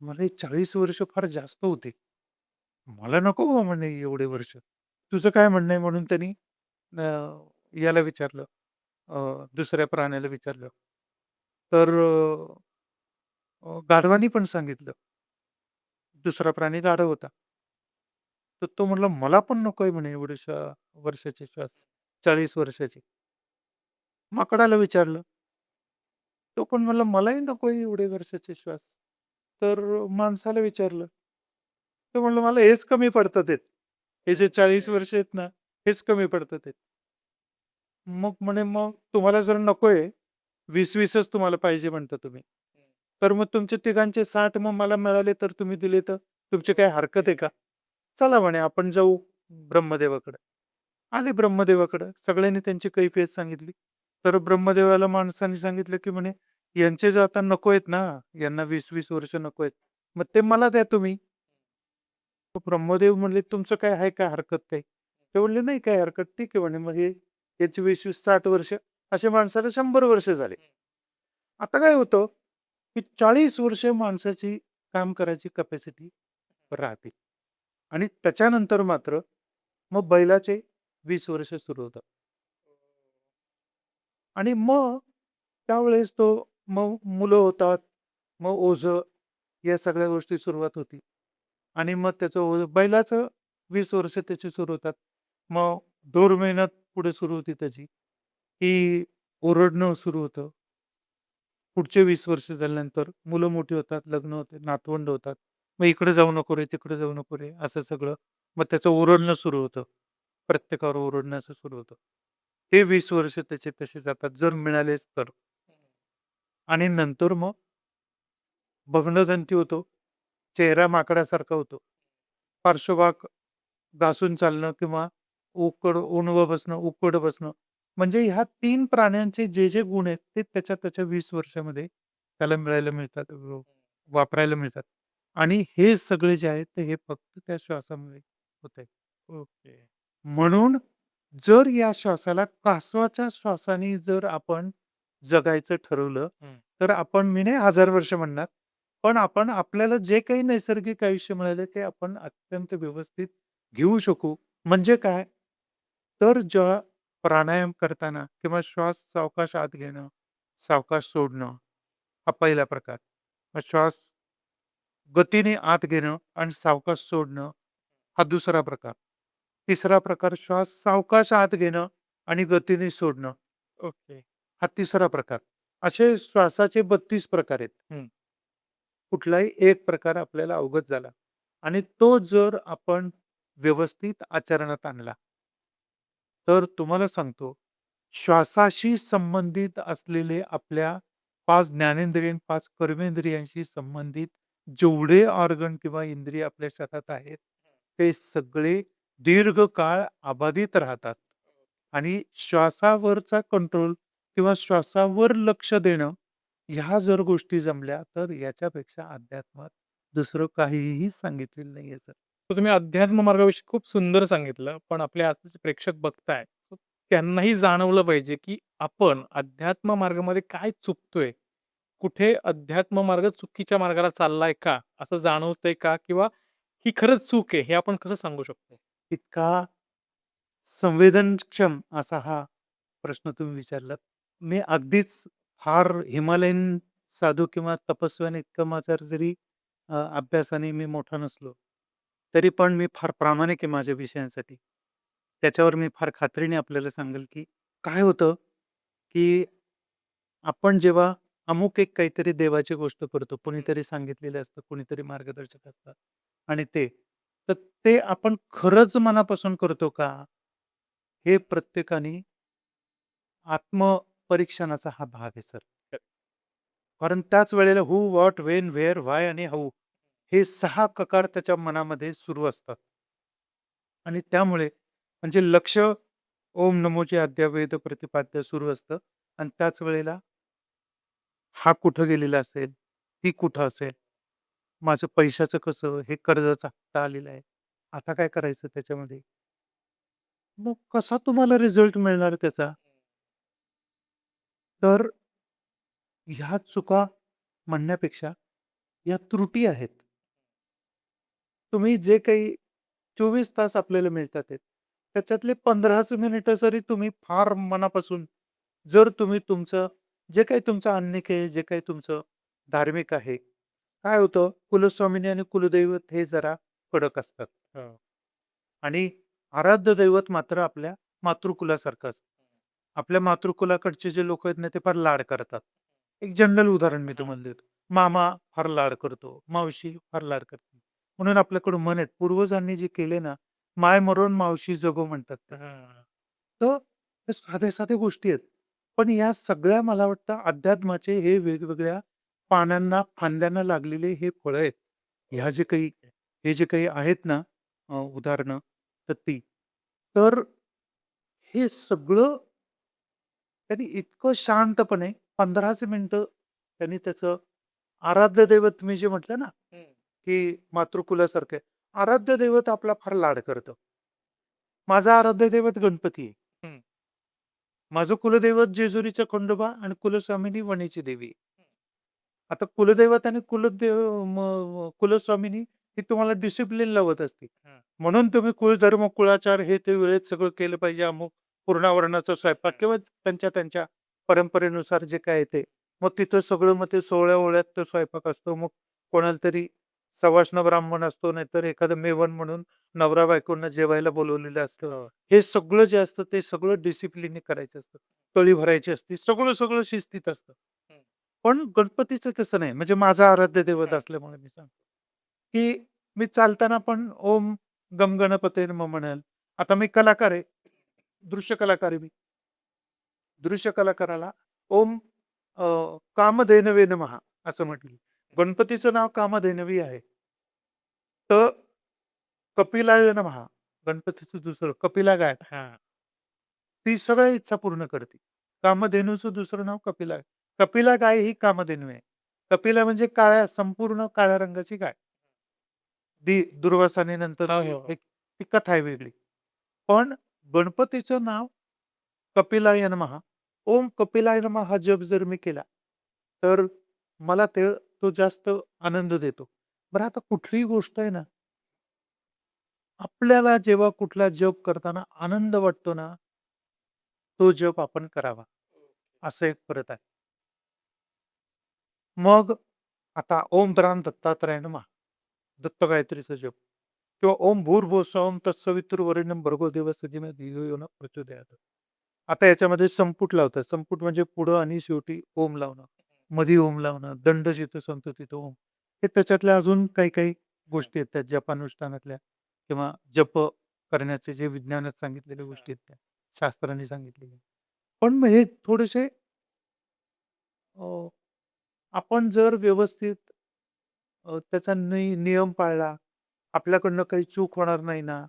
मला हे 40 वर्ष फार जास्त होते. मला नको बाबा म्हणे एवढे वर्ष. तुझं काय म्हणणं आहे म्हणून त्यांनी अ, याला विचारलं, दुसऱ्या प्राण्याला विचारलं. तर गाढवानी पण सांगितलं. दुसरा प्राणी गाढव होता. तर तो म्हणला, "मला पण नकोय म्हणे एवढ्याशा वर्षाचे श्वास, 40 वर्षाचे." माकडाला विचारलं. तो पण म्हणला, "मलाही नकोय एवढे वर्षाचे श्वास." तर माणसाला विचारलं. तो म्हणला, "मला हेच कमी पडतात आहेत. हे जे 40 वर्ष आहेत ना, हेच कमी पडतात आहेत." मग म्हणे, "मग तुम्हाला जर नकोय, 20-20च तुम्हाला पाहिजे म्हणता तुम्ही. तर मग तुमचे तिघांचे 60 मग मला मिळाले तर तुम्ही दिले तर तुमची काही हरकत आहे का? चला म्हणे आपण जाऊ ब्रह्मदेवाकडे." आले ब्रह्मदेवाकडं. सगळ्यांनी त्यांची कैफियत सांगितली. तर ब्रह्मदेवाला माणसाने सांगितलं, की म्हणे, "यांचे जर आता नको आहेत ना, यांना 20-20 वर्ष नको आहेत. मग ते मला द्या तुम्ही." तर ब्रह्मदेव म्हणले, "तुमचं काय आहे का हरकत काही?" ते म्हणले, "नाही काही हरकत. ठीक आहे," म्हणे, "मग हे याची 20-20 60 वर्ष." असे माणसाला 100 वर्ष झाले. आता काय होतं, की 40 वर्ष माणसाची काम करायची कॅपॅसिटी राहते आणि त्याच्यानंतर मात्र मग बैलाचे 20 वर्ष सुरू होतात. आणि मग त्यावेळेस तो मग मुलं होतात, मग ओझं या सगळ्या गोष्टी सुरुवात होती. आणि मग त्याचं बैलाचं 20 वर्ष त्याची सुरू होतात. मग दोर मेहनत पुढे सुरू होती त्याची, की ओरडणं सुरू होतं. पुढचे 20 वर्ष झाल्यानंतर मुलं मोठी होतात, लग्न होते, नातवंड होतात. मग इकडे जाऊ नको रे, तिकडे जाऊ नको रे, असं सगळं. मग त्याचं ओरडणं सुरू होतं. प्रत्येकावर ओरडणं असं सुरू होतं. ते 20 वर्ष त्याचे तसे जातात, जर मिळालेच तर. आणि नंतर मग भग्नदंती होतो. चेहरा माकडासारखा होतो. पार्श्वभाग घासून चालणं किंवा ओणवं बसणं, उकड बसणं. म्हणजे ह्या 3 प्राण्यांचे जे गुण आहेत, ते त्याच्या 20 वर्षामध्ये त्याला मिळायला मिळतात, वापरायला मिळतात. आणि हे सगळे जे आहेत, ते हे फक्त त्या श्वासामुळे होतंय. ओके. म्हणून जर या श्वासाला कासवाच्या श्वासाने जर आपण जगायचं ठरवलं, हं. तर आपण मी नाही 1000 वर्ष म्हणणार, पण आपण आपल्याला जे काही नैसर्गिक आयुष्य मिळालं ते आपण अत्यंत व्यवस्थित घेऊ शकू. म्हणजे काय? तर जेव्हा प्राणायाम करताना किंवा श्वास सावकाश आत घेणं, सावकाश सोडणं, हा पहिला प्रकार. मग श्वास गतीने आत घेणं आणि सावकाश सोडणं, हा दुसरा प्रकार. तिसरा प्रकार श्वास सावकाश आत घेणं आणि गतीने सोडणं, ओके. हा तिसरा प्रकार. असे श्वासाचे 32 प्रकार आहेत. हं. कुठलाही एक प्रकार आपल्याला अवगत झाला आणि तो जर आपण व्यवस्थित आचरणात आणला, तर तुम्हाला सांगतो, श्वासाशी संबंधित असलेले आपल्या 5 ज्ञानेंद्रिय, 5 कर्मेंद्रियांशी संबंधित जेवढे ऑर्गन किंवा इंद्रिय आपल्या शरीरात आहेत, ते सगळे दीर्घकाळ अबाधित राहतात. आणि श्वासावरचा कंट्रोल किंवा श्वासावर लक्ष देणं, ह्या जर गोष्टी जमल्या, तर याच्यापेक्षा अध्यात्मात दुसरं काहीही सांगितलेलं नाहीये सर. तर तुम्ही अध्यात्म मार्गाविषयी खूप सुंदर सांगितलं. पण आपले आजचे प्रेक्षक बघताय, तर त्यांनाही जाणवलं पाहिजे, की आपण अध्यात्म मार्गामध्ये काय चुकतोय? कुठे अध्यात्म मार्ग चुकीच्या मार्गाला चाललाय का? असं जाणवतंय का? किंवा ही खरंच चूक आहे, हे आपण कसं सांगू शकतो? इतका संवेदनक्षम असा हा प्रश्न तुम्ही विचारलात. मी अगदीच फार हिमालयन साधू किंवा तपस्व्याने इतका माझा जरी अभ्यासाने मी मोठा नसलो, तरी पण मी फार प्रामाणिक आहे माझ्या विषयांसाठी. त्याच्यावर मी फार खात्रीने आपल्याला सांगेल, की काय होतं, की आपण जेव्हा अमुक एक काहीतरी देवाची गोष्ट करतो, कोणीतरी सांगितलेलं असतं, कोणीतरी मार्गदर्शक असतात आणि ते. तर ते आपण खरंच मनापासून करतो का? हे प्रत्येकाने आत्मपरीक्षणाचा हा भाग आहे सर. कारण त्याच वेळेला हू, व्हॉट, व्हेन, व्हेअर, व्हाय आणि हाऊ हे 6 ककार त्याच्या मनामध्ये सुरू असतात. आणि त्यामुळे म्हणजे लक्ष ओम नमोचे अद्यावेद प्रतिपाद्य सुरू असतं आणि त्याच वेळेला हा कुठं गेलेला असेल, ती कुठं असेल, माझं पैशाचं कसं, हे कर्जाचा हप्ता आलेला आहे. आता काय करायचं त्याच्यामध्ये? मग कसा तुम्हाला रिझल्ट मिळणार त्याचा? तर ह्या चुका म्हणण्यापेक्षा या त्रुटी आहेत. तुम्ही जे काही 24 तास आपल्याला मिळतात आहेत, त्याच्यातले 15च मिनिटं जरी तुम्ही फार मनापासून जर तुम्ही तुमचं जे काही तुमचं आन्निक आहे, जे काही तुमचं धार्मिक आहे, काय होतं कुलस्वामिनी आणि कुलदैवत हे जरा कडक असतात हो. आणि आराध्य दैवत मात्र आपल्या मातृकुलासारखं असतं. आपल्या मातृकुलाकडचे जे लोकं आहेत ना, ते फार लाड करतात. एक जनरल उदाहरण मी हां. तुम्हाला देतो. मामा फार लाड करतो, मावशी फार लाड करते. म्हणून आपल्याकडं म्हण आहेत, पूर्वजांनी जे केले ना, "माय मरोन मावशी जगो" म्हणतात ते. हां. तर हे साध्या-साध्या गोष्टी आहेत. पण या सगळ्या मला वाटतं अध्यात्माचे हे वेगवेगळ्या पानांना, फांद्यांना लागलेले हे फळं आहेत. ह्या जे काही हे जे काही आहेत ना उदाहरणं, तर ती. तर हे सगळं त्यांनी इतकं शांतपणे 15च मिनिटं त्यांनी त्याचं आराध्य दैवत तुम्ही जे म्हटलं ना, हं. की मातृकुलासारखं आहे. आराध्य दैवत आपला फार लाड करतं. माझा आराध्य दैवत गणपती आहे. हं. माझं कुलदैवत जेजुरीचा खंडोबा आणि कुलस्वामिनी वणीची देवी. आता कुलदैवत आणि कुलस्वामिनी ही तुम्हाला डिसिप्लिन लावत असते. हां. म्हणून तुम्ही कुळधर्म, कुळाचार हे ते वेळेत सगळं केलं पाहिजे. अमुक पूर्णावरणाचा स्वयंपाक हां. किंवा त्यांच्या परंपरेनुसार जे काय आहे ते. मग तिथं सगळं मग ते 16 ओळ्यात तो स्वयंपाक असतो. मग कोणाला तरी सवाष्ण ब्राह्मण असतो, नाहीतर एखादं मेव्हण म्हणून नवरा-बायकोंना जेवायला बोलवलेलं असतं. हो. हे सगळं जे असतं ते सगळं डिसिप्लिनने करायचं असतं. तळी भरायची असते. सगळं शिस्तीत असतं. हं. पण गणपतीचं तसं नाही. म्हणजे माझा आराध्य दैवत हां. असल्यामुळे मी सांगतो, की मी चालताना पण ओम गम गणपते नमः म्हणेल. आता मी कलाकार आहे. दृश्य कलाकार आहे मी. दृश्य कलाकाराला ओम अ, कामधेनवे नमः असं म्हटलं. गणपतीचं नाव कामधेनवी आहे. तर कपिलाय नमः गणपतीचं दुसरं कपिला गाय. हां. ती सगळ्या इच्छा पूर्ण करते. कामधेनूचं दुसरं नाव कपिला आहे. कपिला गाय ही कामधेनू आहे. कपिला म्हणजे संपूर्ण काळ्या रंगाची गाय. दुर्वासानेनंतर हो, ती हो, हो. एक ती कथा आहे वेगळी. पण गणपतीचं नाव कपिलाय नमः. ओम कपिलाय नमः हा जप जर मी केला, तर मला तो जास्त आनंद देतो. बरं आता कुठलीही गोष्ट आहे ना, आपल्याला जेव्हा कुठला जप करताना आनंद वाटतो ना, तो जप आपण करावा. असं एक परत आहे. मग आता ओम द्राम दत्तात्रयाय नमः. दत्त गायत्रीचा जप किंवा ओम भूर्भुवस्वः तत्सवितुर्वरेण्यं भर्गो देवस्य धीमहि धियो यो नः प्रचोदयात्. आता याच्यामध्ये संपुट लावतात. संपुट म्हणजे पुढं आणि शेवटी ओम लावणं. मधी ओम लावणं, दंड जिथं संपतो तिथं ओम. हे त्याच्यातल्या अजून काही हां. गोष्टी आहेत त्या जपानुष्ठानातल्या किंवा जप करण्याचे जे विज्ञानात सांगितलेल्या हां. गोष्टी आहेत त्या शास्त्रांनी सांगितलेल्या. पण मग हे थोडेसे आपण जर व्यवस्थित त्याचा नियम पाळला, आपल्याकडनं काही चूक होणार नाही ना,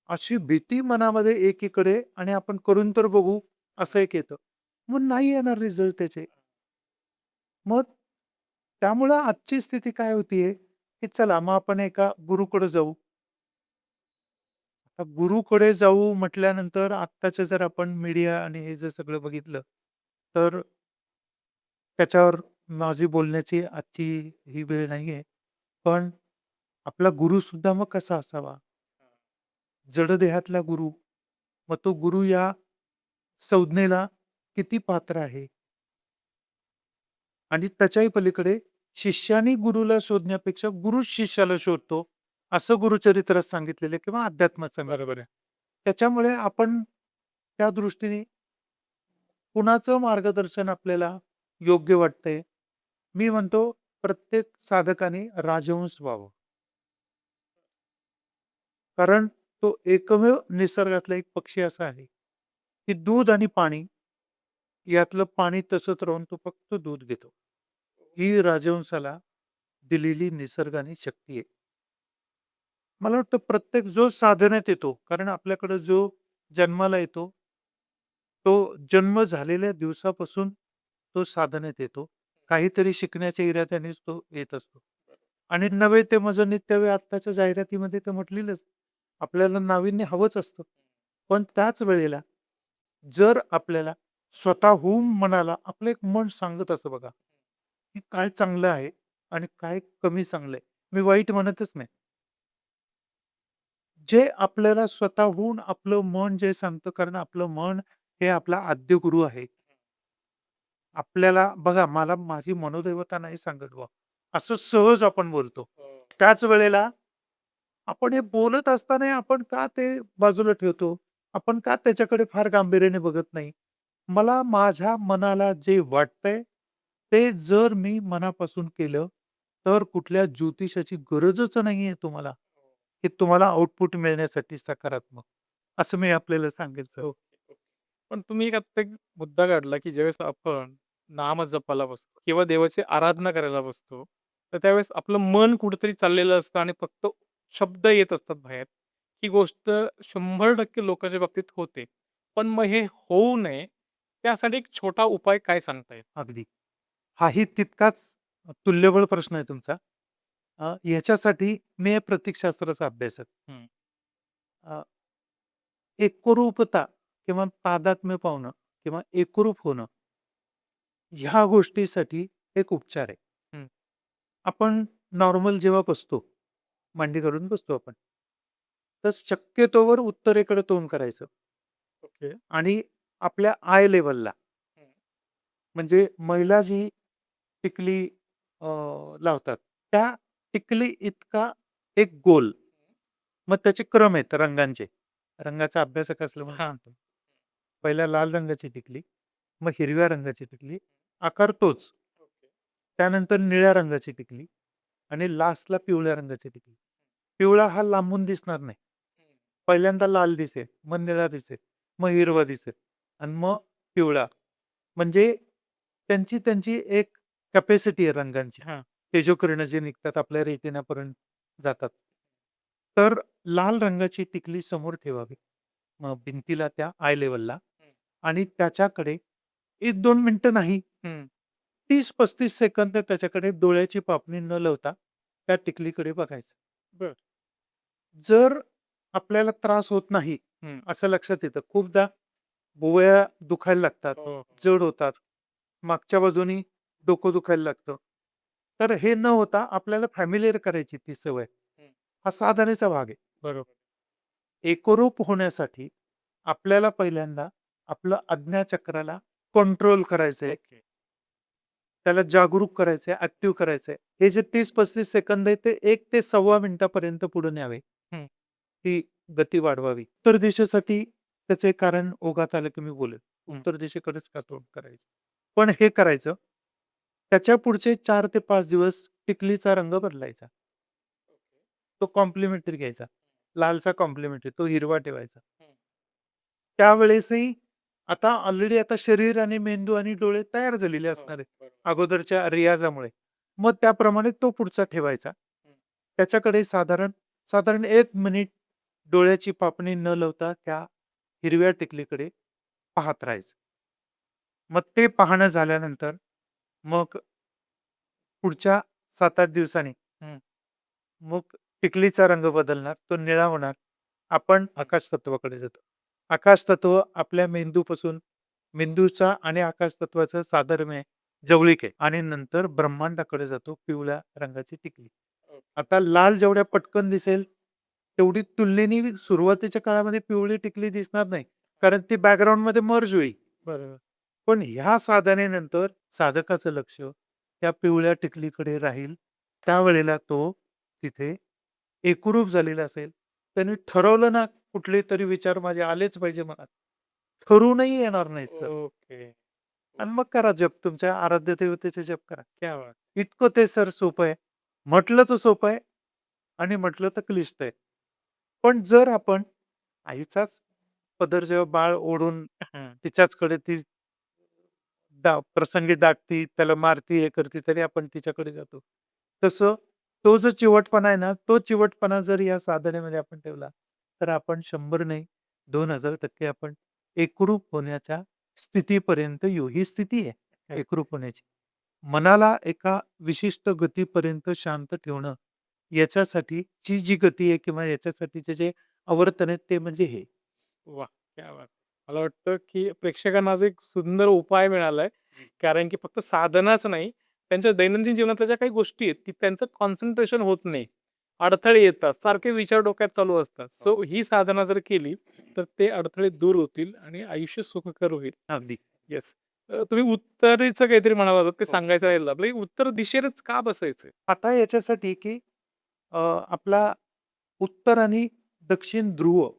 अशी भीती मनामध्ये एकीकडे आणि आपण करून तर बघू, असं एक येतं. मग नाही येणार रिझल्ट त्याचे. मग त्यामुळं आजची स्थिती काय होतीये, की चला मग आपण एका गुरूकडे जाऊ. आता गुरूकडे जाऊ म्हटल्यानंतर आत्ताचं जर आपण मीडिया आणि हे जर सगळं बघितलं, तर त्याच्यावर माझी बोलण्याची आजची ही वेळ नाहीये. पण आपला गुरुसुद्धा मग कसा असावा? जडदेहातला गुरु. मग तो गुरु या संज्ञेला किती पात्र आहे? आणि त्याच्याही पलीकडे शिष्याने गुरुला शोधण्यापेक्षा गुरुच शिष्याला शोधतो, असं गुरुचरित्रात सांगितलेलं आहे किंवा अध्यात्मात सांगितलेलं बरोबर आहे. आहे. त्याच्यामुळे आपण त्या दृष्टीने कुणाचं मार्गदर्शन आपल्याला योग्य वाटतंय? मी म्हणतो प्रत्येक साधकाने राजहंस व्हावं. कारण तो एकमेव निसर्गातला एक पक्षी असा आहे, की दूध आणि पाणी यातलं पाणी तसंच राहून तो फक्त दूध घेतो. ही राजहंसाला दिलेली निसर्गाने शक्ती आहे. मला वाटतं प्रत्येक जो साधनेत येतो, कारण आपल्याकडे जो जन्माला येतो, तो जन्म झालेल्या दिवसापासून तो साधनेत येतो. काहीतरी शिकण्याच्या इराद्यानेच तो येत असतो. आणि नवे ते मज नित्यावे आत्ताच्या जाहिरातीमध्ये तर म्हटलेलंच, आपल्याला नाविन्य हवंच असतं. पण त्याच वेळेला जर आपल्याला स्वतःहून मनाला आपलं एक मन सांगत असतं बघा, की काय चांगलं आहे आणि काय कमी चांगलं आहे. मी वाईट म्हणतच नाही. जे आपल्याला स्वतःहून आपलं मन जे सांगतं, कारण आपलं मन हे आपला आद्य गुरु आहे. आपल्याला बघा, मला माझी मनोदेवता नाही सांगत बुवा, असं सहज आपण बोलतो. हो. त्याच वेळेला आपण हे बोलत असताना आपण का ते बाजूला ठेवतो? आपण का त्याच्याकडे फार गांभीर्याने बघत नाही? मला माझ्या मनाला जे वाटतंय, ते जर मी मनापासून केलं, तर कुठल्या ज्योतिषाची गरजच नाहीये तुम्हाला. हे तुम्हाला आउटपुट मिळण्यासाठी सकारात्मक. असं मी आपल्याला सांगेल सर. Okay, okay. पण तुम्ही एक आत्ता एक मुद्दा काढला, की ज्यावेळेस आपण नाम जपायला बसतो किंवा देवाची आराधना करायला बसतो, तर त्यावेळेस आपलं मन कुठेतरी चाललेलं असतं आणि फक्त शब्द येत असतात बाहेर. ही गोष्ट 100% लोकांच्या बाबतीत होते. पण मग हे होऊ नये, त्यासाठी एक छोटा उपाय काय सांगता येईल? अगदी. हाही तितकाच तुल्यबळ प्रश्न आहे तुमचा. ह्याच्यासाठी मी आहे प्रतीकशास्त्राचा अभ्यासक. हं. अ, एकरूपता किंवा तादात्म्य पावणं किंवा एकरूप होणं, ह्या गोष्टीसाठी एक उपचार आहे. हं. आपण नॉर्मल जेव्हा बसतो, मांडी घालून बसतो आपण, तर शक्यतोवर उत्तरेकडे तोंड करायचं ओके. आणि आपल्या आय लेव्हलला, हं. म्हणजे महिला जी टिकली अ, लावतात, त्या टिकली इतका एक गोल. मग त्याचे क्रम आहेत रंगांचे. रंगाचा अभ्यासक असल्यामुळे हां. सांगतो. पहिला लाल रंगाची टिकली, मग हिरव्या रंगाची टिकली, आकार तोच. ओके. त्यानंतर निळ्या रंगाची टिकली आणि लास्टला पिवळ्या रंगाची टिकली. पिवळा हा लांबून दिसणार नाही. हं. पहिल्यांदा लाल दिसेल, मग निळा दिसेल, मग हिरवा दिसेल आणि मग पिवळा. म्हणजे त्यांची त्यांची एक कॅपॅसिटी आहे रंगांची. हां. तेजोकिरणं जे निघतात आपल्या रेटिनापर्यंत जातात. तर लाल रंगाची टिकली समोर ठेवावी. मग भिंतीला त्या आय लेव्हलला हं. आणि त्याच्याकडे 1-2 मिनिटं नाही, हं. 30-35 सेकंद त्याच्याकडे डोळ्याची पापणी न लावता त्या टिकलीकडे बघायचं. बरं. जर आपल्याला त्रास होत नाही, हं. असं लक्षात येतं. खूपदा भुवया दुखायला लागतात, हो, हो. जड होतात, मागच्या बाजूनी डोकं दुखायला लागतं. तर हे न होता आपल्याला फॅमिलिअर करायची ती सवय. हं. हा साधनेचा भाग आहे. बरोबर. एकरूप होण्यासाठी आपल्याला पहिल्यांदा आपलं आज्ञाचक्राला कंट्रोल करायचंय. ओके. त्याला जागरूक करायचंय, ॲक्टिव्ह करायचंय. हे जे 30-35 सेकंद आहे ते 1 ते सव्वा मिनिटापर्यंत पुढे न्यावे. हं. ती गती वाढवावी. उत्तर दिशेसाठी त्याचे कारण ओघात आलं की मी बोलेन. हं. उत्तर दिशेकडेच का तोंड करायचं. पण हे करायचं. त्याच्या पुढचे 4 ते 5 दिवस टिकलीचा रंग बदलायचा. ओके. तो कॉम्प्लिमेंटरी घ्यायचा. लालचा कॉम्प्लिमेंटरी, तो हिरवा ठेवायचा. हं. त्यावेळेसही आता ऑलरेडी आता शरीर आणि मेंदू आणि डोळे तयार झालेले हो. असणार आहेत, बरोबर. अगोदरच्या रियाजामुळे. मग त्याप्रमाणे तो पुढचा ठेवायचा. हं. त्याच्याकडे साधारण साधारण 1 मिनिट डोळ्याची पापणी न लावता त्या हिरव्या टिकलीकडे पाहत राहायचं. मग ते पाहणं झाल्यानंतर मग पुढच्या 7-8 दिवसांनी हं. मग टिकलीचा रंग बदलणार, तो निळा होणार. आपण हं. आकाश तत्वाकडे जातो. आकाश तत्व आपल्या मेंदूपासून, मेंदूचा आणि आकाश तत्वाचं साधर्म्य जवळीक आहे आणि नंतर ब्रह्मांडाकडे जातो पिवळ्या रंगाची टिकली. ओके. आता लाल जेवढ्या पटकन दिसेल, तेवढी तुलनेने सुरुवातीच्या काळामध्ये पिवळी टिकली दिसणार नाही. कारण ती बॅकग्राऊंडमध्ये मर्ज होईल. बरोबर. पण ह्या साधनेनंतर साधकाचं लक्ष त्या पिवळ्या टिकलीकडे राहील. त्यावेळेला तो तिथे एकरूप झालेला असेल. त्यांनी ठरवलं ना, कुठले तरी विचार माझे आलेच पाहिजे मनात. ठरवूनही येणार नाहीत सर. ओके. आणि वाह! मग करा जप. तुमच्या आराध्य देवतेचे जप करा. क्या बात! इतकं ते सर सोपं आहे. म्हटलं तर सोपं आहे आणि म्हटलं तर क्लिष्ट आहे. पण जर आपण आईचाच पदर जेव्हा बाळ ओढून हां. तिच्याचकडे ती प्रसंगी डाकती, त्याला मारती, हे करते, तरी आपण तिच्याकडे जातो. तसं तो जो चिवटपणा आहे ना, तो चिवटपणा जर या साधनेमध्ये आपण ठेवला, तर आपण 100 नाही, 2000% आपण एकरूप होण्याच्या स्थितीपर्यंत येऊ. ही स्थिती आहे ओके. एकरूप होण्याची. मनाला एका विशिष्ट गतीपर्यंत शांत ठेवणं, याच्यासाठीची जी गती आहे किंवा याच्यासाठीचे जे आवर्तन आहेत, ते म्हणजे हे. वाह! क्या बात! मला वाटतं, की प्रेक्षकांना आज एक सुंदर उपाय मिळालाय. कारण की फक्त साधनाच नाही, त्यांच्या दैनंदिन जीवनातल्या ज्या काही गोष्टी आहेत, की त्यांचं कॉन्सन्ट्रेशन होत नाही. अडथळे येतात, सारखे विचार डोक्यात चालू असतात. सो ही साधना जर केली, तर ते अडथळे दूर होतील आणि आयुष्य सुखकर होईल. अगदी. येस. तुम्ही उत्तरेचं काहीतरी म्हणाला होतात, ते हो. सांगायचं राहिलं. आपलं उत्तर दिशेनेच का बसायचंय? आता याच्यासाठी की आपला उत्तर आणि दक्षिण ध्रुव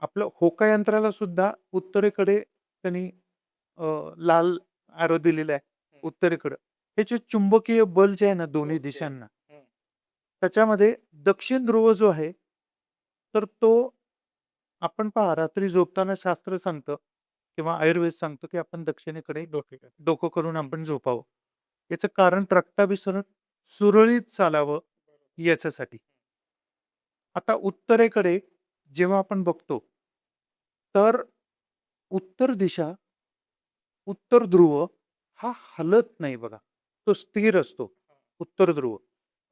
आपलं होकायंत्राला सुद्धा उत्तरेकडे त्यांनी लाल ॲरो दिलेला आहे उत्तरेकडं. हे जे चुंबकीय बल जे आहे ना दोन्ही ओके. दिशांना, हं. त्याच्यामध्ये दक्षिण ध्रुव जो आहे, तर तो आपण पहा रात्री झोपताना शास्त्र सांगतं किंवा आयुर्वेद सांगतो, की आपण दक्षिणेकडे डोकेकर. डोकं करून हं. आपण झोपावं. याचं कारण रक्ताभिसरण सुरळीत चालावं याच्यासाठी. आता उत्तरेकडे जेव्हा आपण बघतो, तर उत्तर दिशा, उत्तर ध्रुव हा हलत नाही बघा. तो स्थिर असतो, उत्तर ध्रुव.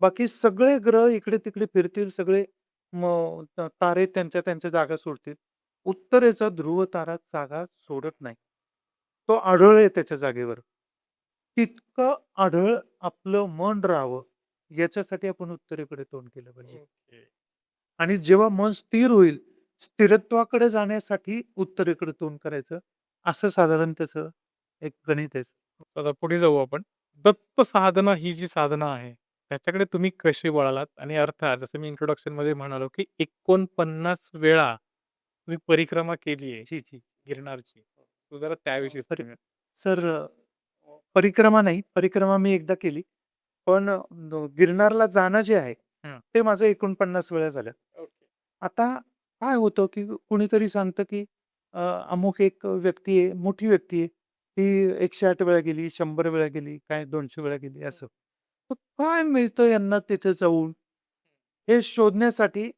बाकी सगळे ग्रह इकडे-तिकडे फिरतील, सगळे तारे त्यांच्या त्यांच्या जागा सोडतील. उत्तरेचा ध्रुव तारा जागा सोडत नाही. तो आढळ आहे त्याच्या जागेवर. तितकं आढळ आपलं मन राहावं, याच्यासाठी आपण उत्तरेकडे तोंड केलं पाहिजे. ओके. आणि जेव्हा मन स्थिर होईल, स्थिरत्वाकडे जाण्यासाठी उत्तरेकडे तोंड करायचं, असं साधारण त्याचं एक गणित आहे. आता पुढे जाऊ आपण. दत्त साधना ही जी साधना आहे, त्याच्याकडे तुम्ही कसे वळालात? आणि अर्थात जसं मी इंट्रोडक्शनमध्ये म्हणालो, की 49 वेळा तुम्ही परिक्रमा केली आहे जी, जी. गिरनारची. तो जरा त्याविषयी परि सांगा. सर परिक्रमा नाही, परिक्रमा मी एकदा केली. पण गिरनारला जाणं जे आहे, हं. ते माझं 49 वेळा झालं. ओके. आता काय होतं, की कुणीतरी सांगतं, की अमुक एक व्यक्ती आहे, मोठी व्यक्ती आहे. ती 108 वेळा गेली, 100 वेळा गेली, काय 200 वेळा गेली असं. तर काय मिळतं यांना तिथे जाऊन? हे शोधण्यासाठी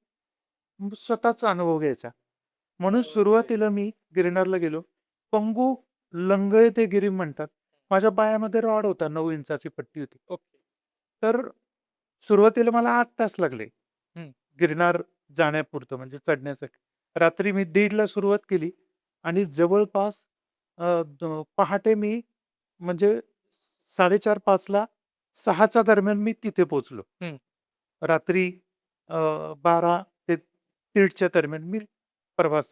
स्वतःचा अनुभव घ्यायचा. म्हणून ओके. सुरुवातीला मी गिरनारला गेलो. पंगू लंगय ते गिरी म्हणतात. माझ्या पायामध्ये रॉड होता, 9 इंचाची पट्टी होती. ओके. तर सुरुवातीला मला 8 तास लागले. हं. गिरनार जाण्यापुरतं म्हणजे चढण्यासाठी. रात्री मी 1:30ला सुरुवात केली आणि जवळपास पहाटे मी म्हणजे 4:30-5ला 6च्या दरम्यान मी तिथे पोहोचलो. हं. रात्री 12 ते 1:30च्या दरम्यान मी प्रवास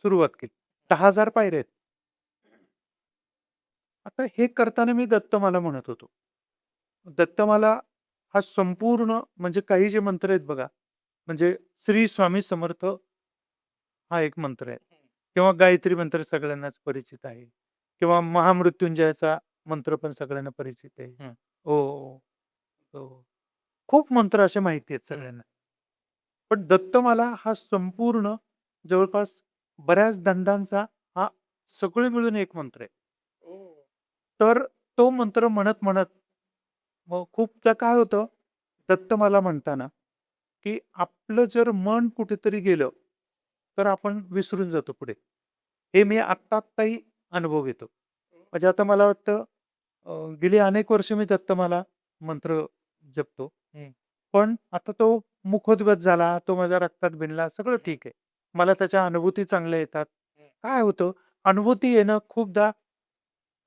सुरुवात केली. 10,000 पायऱ्या आहेत. आता हे करताना मी दत्तमाला म्हणत होतो. दत्तमाला हा संपूर्ण म्हणजे काही जे मंत्र आहेत बघा, म्हणजे श्री स्वामी समर्थ हा एक मंत्र आहे किंवा गायत्री मंत्र सगळ्यांनाच परिचित आहे किंवा महामृत्युंजयाचा मंत्र पण सगळ्यांना परिचित आहे. हं. हो, हो. खूप मंत्र असे माहिती आहेत हं. सगळ्यांना. पण दत्तमाला हा संपूर्ण जवळपास बऱ्याच दंडांचा हा सगळे मिळून एक मंत्र आहे. ओह! तर तो मंत्र म्हणत-म्हणत मग खूपदा काय होतं, दत्तमाला म्हणताना, की आपलं जर मन कुठेतरी गेलं, तर आपण विसरून जातो पुढे. हे मी आत्ता-आत्ताही अनुभव घेतो. म्हणजे आता मला वाटतं गेली अनेक वर्ष मी दत्तमाला मंत्र जपतो. हं. पण आता तो मुखोद्गत झाला, तो माझ्या रक्तात भिनला, सगळं हं. ठीक आहे. मला त्याच्या अनुभूती चांगल्या येतात. हं. काय होतं, अनुभूती येणं खूपदा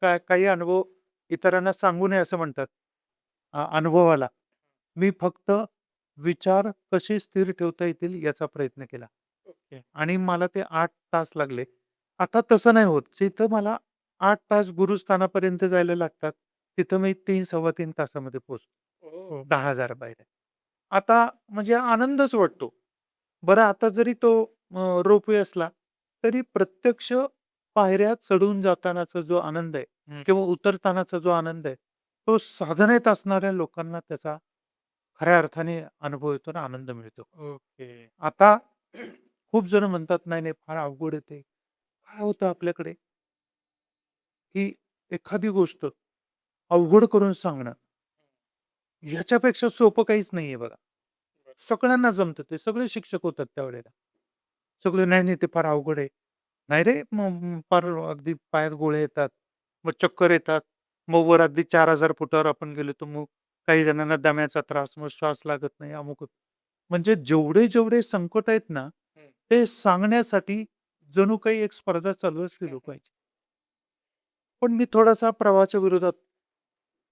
काही अनुभव इतरांना सांगू नये असं म्हणतात. अनुभवाला. मी फक्त विचार कसे स्थिर ठेवता येतील याचा प्रयत्न केला ओके. आणि मला ते 8 तास लागले. आता तसं नाही होत. जिथं मला 8 तास गुरुस्थानापर्यंत जायला लागतात, तिथं मी 3 सव्वा 3 तासामध्ये पोहोचतो. ओह! 10,000 पायऱ्या. आता म्हणजे आनंदच वाटतो. बरं आता जरी तो रोपवे असला, तरी प्रत्यक्ष पायऱ्या चढून जातानाचा जो आनंद आहे हं. किंवा उतरतानाचा जो आनंद आहे, तो साधनेत असणाऱ्या लोकांना त्याचा खऱ्या अर्थाने अनुभव येतो आणि आनंद मिळतो. ओके. आता खूप जण म्हणतात, "नाही, नाही, फार अवघड आहे ते." काय होतं आपल्याकडे, की एखादी गोष्ट अवघड करून सांगणं, ह्याच्यापेक्षा सोपं काहीच नाहीये बघा. सगळ्यांना जमतं ते. सगळे शिक्षक होतात त्यावेळेला. सगळे, "नाही, नाही, ते फार अवघड आहे." नाही रे, मग फार अगदी पायात गोळे येतात. मग चक्कर येतात. मग वर अगदी 4,000 फुटावर आपण गेलो, तर मग काही जणांना दम्याचा त्रास, मग श्वास लागत नाही, अमुक होतं. म्हणजे जेवढे-जेवढे संकट आहेत ना, हं. ते सांगण्यासाठी जणू काही एक स्पर्धा चालू असली हं, हं. लोकांची. पण मी थोडासा प्रवाहाच्या विरोधात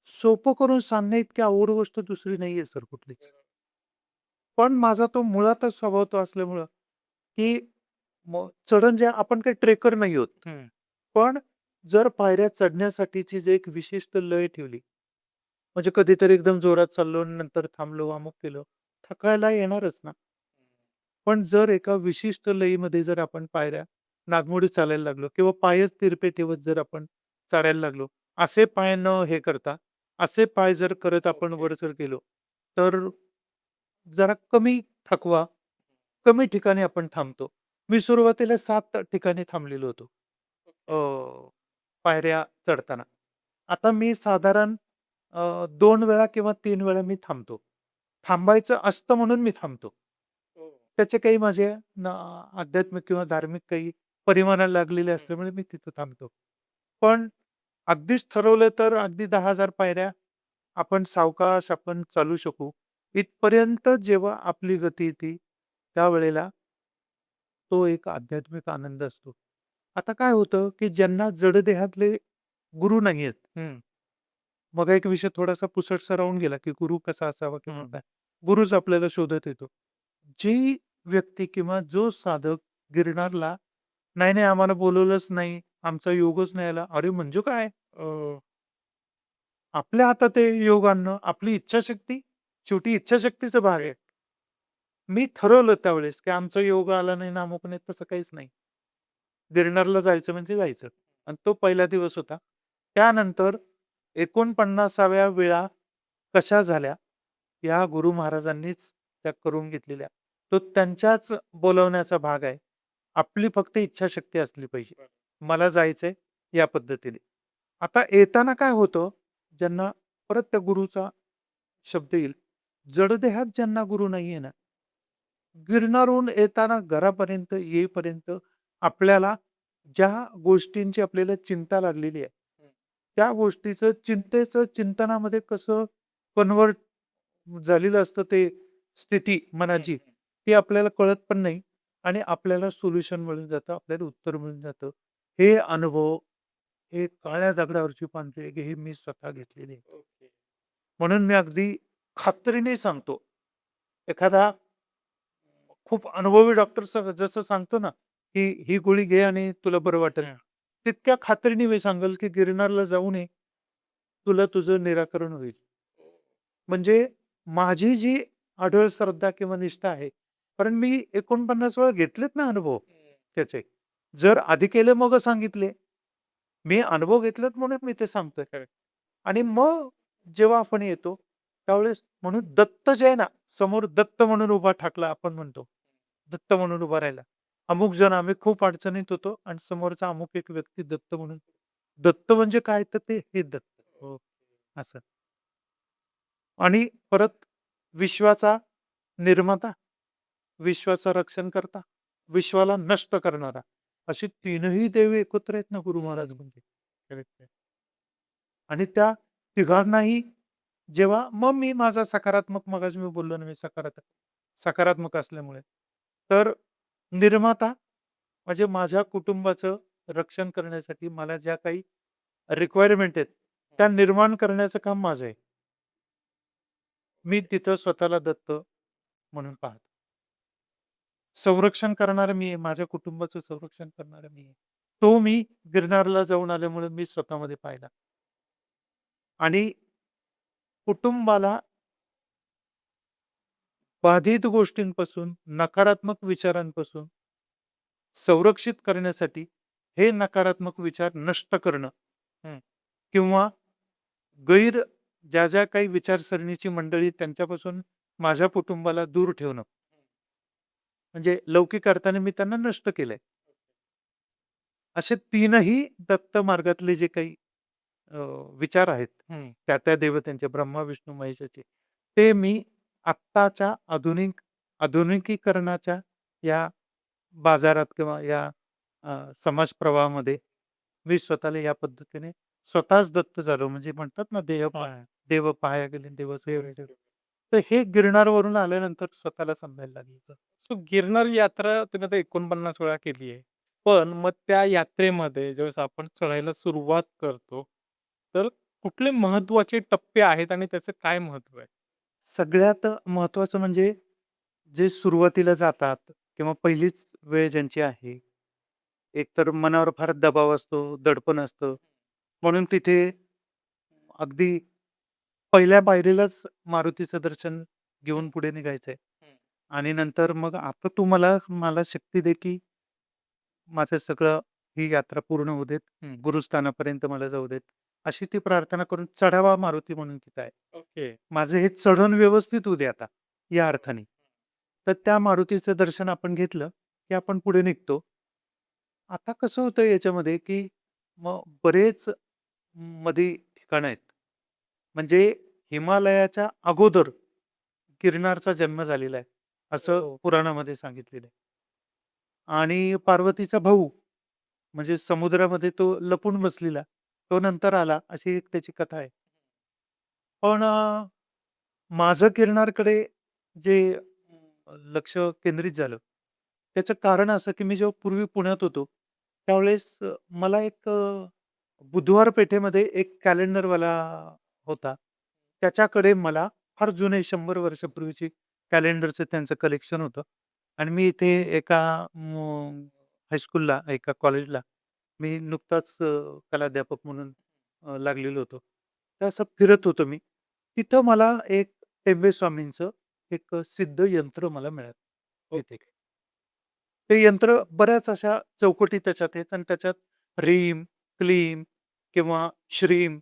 सोपं करून सांगण्या इतकी अवघड गोष्ट दुसरी नाहीये सर कुठलीच. बरोबर. पण माझा तो मुळातच स्वभाव तो असल्यामुळं, की मग चढण जे आपण काही ट्रेकर नाही आहोत. हं. पण जर पायऱ्या चढण्यासाठीची जी एक विशिष्ट लय ठेवली, म्हणजे कधीतरी एकदम जोरात चाललो आणि नंतर थांबलो, अमुक केलं, थकायला येणारच ना. पण जर एका विशिष्ट लयीमध्ये जर आपण पायऱ्या नागमोडी चालायला लागलो किंवा पायच तिरपे ठेवत जर आपण चढायला लागलो, असे पाय न हे करता, असे पाय जर करत आपण ओके. वर जर गेलो, तर जरा कमी थकवा, कमी ठिकाणी आपण थांबतो. मी सुरुवातीला 7 ठिकाणी थांबलेलो होतो. ओके. पायऱ्या चढताना. आता मी साधारण 2 वेळा किंवा 3 वेळा मी थांबतो. थांबायचं असतं म्हणून मी थांबतो. हो. त्याचे काही माझे आध्यात्मिक किंवा धार्मिक काही परिमाणाला लागलेले हं. असल्यामुळे मी तिथं थांबतो. पण अगदीच ठरवलं तर अगदी 10,000 पायऱ्या आपण सावकाश आपण चालू शकू. इथपर्यंत जेव्हा आपली गती येते, त्यावेळेला तो एक आध्यात्मिक आनंद असतो. आता काय होतं, की ज्यांना जडदेहातले गुरु नाहीयेत. हं. मग एक विषय थोडासा पुसटसा राहून गेला, की गुरु कसा असावा किंवा हं. काय? गुरुच आपल्याला शोधत येतो. जी व्यक्ती किंवा जो साधक गिरनारला, "नाही, नाही आम्हाला बोलवलंच नाही, आमचा योगच नाही आला." अरे म्हणजे काय? आपल्या हातात आहे योग आणणं, आपली इच्छाशक्ती. शेवटी इच्छाशक्तीचा भाग आहे. मी ठरवलं त्यावेळेस, की आमचा योग आला नाही ना अमुक नाही तसं काहीच नाही. गिरनारला जायचं म्हणजे जायचं आणि तो पहिला दिवस होता. त्यानंतर 49व्या वेळा कशा झाल्या, या गुरु महाराजांनीच त्या करून घेतलेल्या. तो त्यांच्याच बोलवण्याचा भाग आहे. आपली फक्त इच्छाशक्ती असली पाहिजे. बरं. मला जायचंय या पद्धतीने. आता येताना काय होतं, ज्यांना परत त्या गुरुचा शब्द येईल. जडदेहात ज्यांना गुरु नाहीये ना, गिरनारहून येताना घरापर्यंत येईपर्यंत आपल्याला ज्या गोष्टींची आपल्याला चिंता लागलेली आहे, हं. त्या गोष्टीचं चिंतेचं चिंतनामध्ये कसं कन्व्हर्ट झालेलं असतं ते स्थिती हं, मनाची, हं. ती आपल्याला कळत पण नाही आणि आपल्याला सोल्युशन मिळून जातं, आपल्याला उत्तर मिळून जातं. हे अनुभव, हे काळ्या दगडावरची पांढरी रेघ हे मी स्वतः घेतलेले आहेत. ओके. म्हणून मी अगदी खात्रीने सांगतो, एखादा खूप अनुभवी डॉक्टर जसं सांगतो ना, की ही गोळी घे आणि तुला बरं वाटेल. हं. तितक्या खात्रीने मी सांगेल, की गिरनारला जाऊन ये, तुला तुझं निराकरण होईल. म्हणजे माझी जी अढळ श्रद्धा किंवा निष्ठा आहे, कारण मी 49 वेळा घेतलेत ना अनुभव हं. त्याचे. जर आधी केले मग सांगितले. मी अनुभव घेतलेत म्हणून मी ते सांगतोय. करेक्ट. आणि मग जेव्हा आपण येतो, त्यावेळेस म्हणून दत्त जे आहे ना, समोर दत्त म्हणून उभा ठाकला आपण म्हणतो. दत्त म्हणून उभा राहिला. अमुक जण आम्ही खूप अडचणीत होतो आणि समोरचा अमुक एक व्यक्ती दत्त म्हणून दत्त म्हणजे काय तर ते हे दत्त. हो, असं. आणि परत विश्वाचा निर्माता, विश्वाचं रक्षण करता, विश्वाला नष्ट करणारा. अशी तीनही देव एकत्र आहेत ना गुरु महाराज म्हणजे. करेक्ट. आणि त्या तिघांनाही जेव्हा मग मी माझा सकारात्मक मगाशी मी बोललो ना मी सकारात्मक असल्यामुळे. तर निर्माता म्हणजे माझ्या कुटुंबाचं रक्षण करण्यासाठी मला ज्या काही रिक्वायरमेंट आहेत, त्या निर्माण करण्याचं काम माझं आहे. मी तिथं स्वतःला दत्त म्हणून पाहतो. संरक्षण करणारं मी आहे. माझ्या कुटुंबाचं संरक्षण करणारं मी आहे. तो मी गिरनारला जाऊन आल्यामुळे मी स्वतःमध्ये पाहिला. आणि कुटुंबाला बाधित गोष्टींपासून, नकारात्मक विचारांपासून संरक्षित करण्यासाठी हे नकारात्मक विचार नष्ट करणं हं. किंवा गैर ज्या काही विचारसरणीची मंडळी त्यांच्यापासून माझ्या कुटुंबाला दूर ठेवणं. म्हणजे लौकिक अर्थाने मी त्यांना नष्ट केलंय. असे तीनही दत्त मार्गातले जे काही अ, विचार आहेत, हं. त्या देवतांचे ब्रह्मा, विष्णू, महेशाचे, ते मी आत्ताच्या आधुनिकीकरणाच्या या बाजारात किंवा या समाज प्रवाहामध्ये मी स्वतःला या पद्धतीने स्वतःच दत्त झालो. म्हणजे म्हणतात ना, हां. देव पाया गेले देवाचं देव घर ठेवलं. देव. तर हे गिरनारवरून आल्यानंतर स्वतःला समजायला लागलं. सो गिरनार यात्रा तुम्ही आता 49 वेळा केली आहे. पण मग त्या यात्रेमध्ये ज्यावेळेस आपण चढायला सुरुवात करतो, तर कुठले महत्त्वाचे टप्पे आहेत आणि त्याचं काय महत्त्व आहे? सगळ्यात महत्त्वाचं म्हणजे जे सुरुवातीला जातात किंवा पहिलीच वेळ ज्यांची आहे, एकतर मनावर फार दबाव असतो, दडपण असतं. म्हणून तिथे अगदी पहिल्या पायरीलाच मारुतीचं दर्शन हं, घेऊन पुढे निघायचंय हं, आणि नंतर मग आता तू मला शक्ती दे, की माझं सगळं ही यात्रा पूर्ण होऊ देत. हं. गुरुस्थानापर्यंत मला जाऊ देत. अशी ती प्रार्थना करून चढावा मारुती म्हणून तिथं आहे. ओके. माझं हे चढण व्यवस्थित होऊ दे आता, या अर्थाने. तर त्या मारुतीचं दर्शन आपण घेतलं, की आपण पुढे निघतो. आता कसं होतं याच्यामध्ये, की मग बरेच मध्ये ठिकाणं आहेत. म्हणजे हिमालयाच्या अगोदर गिरनारचा जन्म झालेला आहे, असं हो. पुराणामध्ये सांगितलेलं आहे. आणि पार्वतीचा भाऊ, म्हणजे समुद्रामध्ये तो लपून बसलेला, तो नंतर आला, अशी एक त्याची कथा आहे. पण माझं गिरनारकडे जे लक्ष केंद्रित झालं, त्याचं कारण असं, की मी जेव्हा पूर्वी पुण्यात होतो, त्यावेळेस मला एक बुधवार पेठेमध्ये एक कॅलेंडरवाला होता. त्याच्याकडे मला फार जुने 100 वर्षापूर्वीची कॅलेंडरचं त्यांचं कलेक्शन होतं आणि मी इथे एका हायस्कूलला, एका कॉलेजला मी नुकताच कलाध्यापक म्हणून लागलेलो होतो. तर असं फिरत होतो मी. तिथं मला एक टेंबे स्वामींचं एक सिद्ध यंत्र मला मिळालं तिथे. ओके. ते यंत्र बऱ्याच अशा चौकटी त्याच्यात आहेत आणि त्याच्यात ह्रीम, क्लीम किंवा श्रीम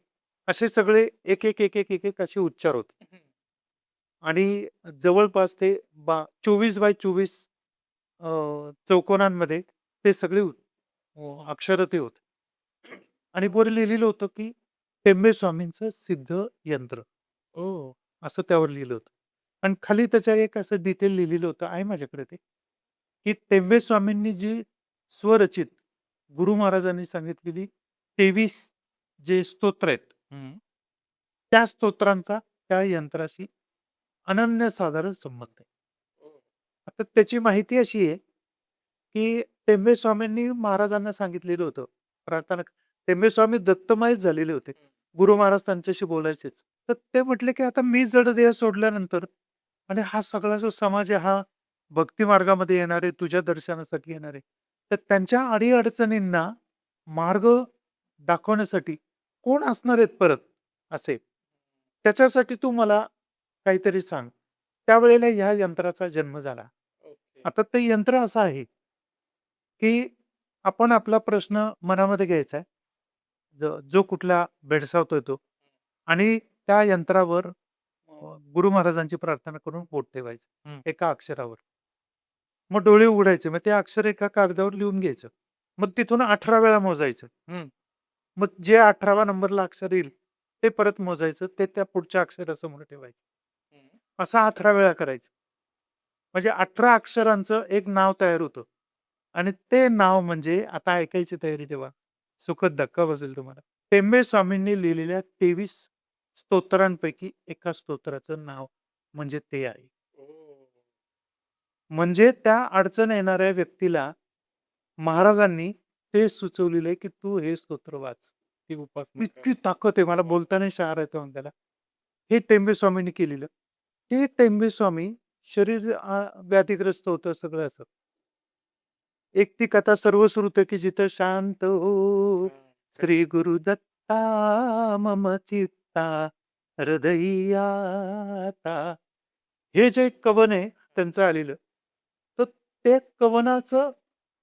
असे सगळे एक, एक, एक, एक, एक, एक असे उच्चार होते. हं. आणि जवळपास ते 24 बाय 24 चौकोनांमध्ये ते सगळे अक्षरं ते होते. आणि वर लिहिलेलं होतं, की टेंबे स्वामींचं सिद्ध यंत्र. ओह! असं त्यावर लिहिलं होतं. आणि खाली त्याच्या एक असं डिटेल लिहिलेलं होतं, आहे माझ्याकडे ते, की टेंबे स्वामींनी जी स्वरचित गुरु महाराजांनी सांगितलेली 23 जे स्तोत्र आहेत, हं. त्या स्तोत्रांचा त्या यंत्राशी अनन्यसाधारण संबंध आहे. ओह! आता त्याची माहिती अशी आहे, की टेंबे स्वामींनी महाराजांना सांगितलेलं होतं, प्रार्थना टेंबे स्वामी दत्तमयच झालेले होते. हं. गुरु महाराज त्यांच्याशी बोलायचेच. तर ते म्हटले, की आता मी जडदेह सोडल्यानंतर आणि हा सगळा जो समाज आहे, हा भक्ती मार्गामध्ये येणार आहे, तुझ्या दर्शनासाठी येणार आहे. तर त्यांच्या अडी-अडचणींना मार्ग दाखवण्यासाठी कोण असणार आहेत परत असे? त्याच्यासाठी तू मला काहीतरी सांग. त्यावेळेला ह्या यंत्राचा जन्म झाला. ओके. आता ते यंत्र असं आहे, की आपण आपला प्रश्न मनामध्ये घ्यायचा आहे. जो कुठला भेडसावतोय तो आणि त्या यंत्रावर गुरु महाराजांची प्रार्थना करून बोट ठेवायचं हं, एका अक्षरावर. मग डोळे उघडायचे. मग ते अक्षर एका कागदावर लिहून घ्यायचं. मग तिथून 18 वेळा मोजायचं. हं. मग जे 18व्या नंबरला अक्षर येईल, ते परत मोजायचं. ते त्या पुढच्या अक्षरासमोर ठेवायचं. हं. असं 18 वेळा करायचं. म्हणजे 18 अक्षरांचं एक नाव तयार होतं. आणि ते नाव म्हणजे आता ऐकायची तयारी ठेवा. सुखद धक्का बसेल तुम्हाला. टेंबे स्वामींनी लिहिलेल्या 23 स्तोत्रांपैकी एका स्तोत्राचं नाव म्हणजे ते आहे. ओह! म्हणजे त्या अडचण येणाऱ्या व्यक्तीला महाराजांनी ते सुचवलेलं आहे, की तू हे स्तोत्र वाच. ती उपासना कर. इतकी ताकद आहे. मला बोलताना शहार येतो त्याला. हे टेंबे स्वामींनी केलेलं. ते टेंबे स्वामी शरीर व्याधिग्रस्त होतं सगळं असं. एक ती कथा सर्वश्रुत की जिथं शांत हो हां. श्री गुरुदत्ता मम चित्ता हृदयाता. हे जे कवन आहे त्यांचं आलेलं, तर ते कवनाचं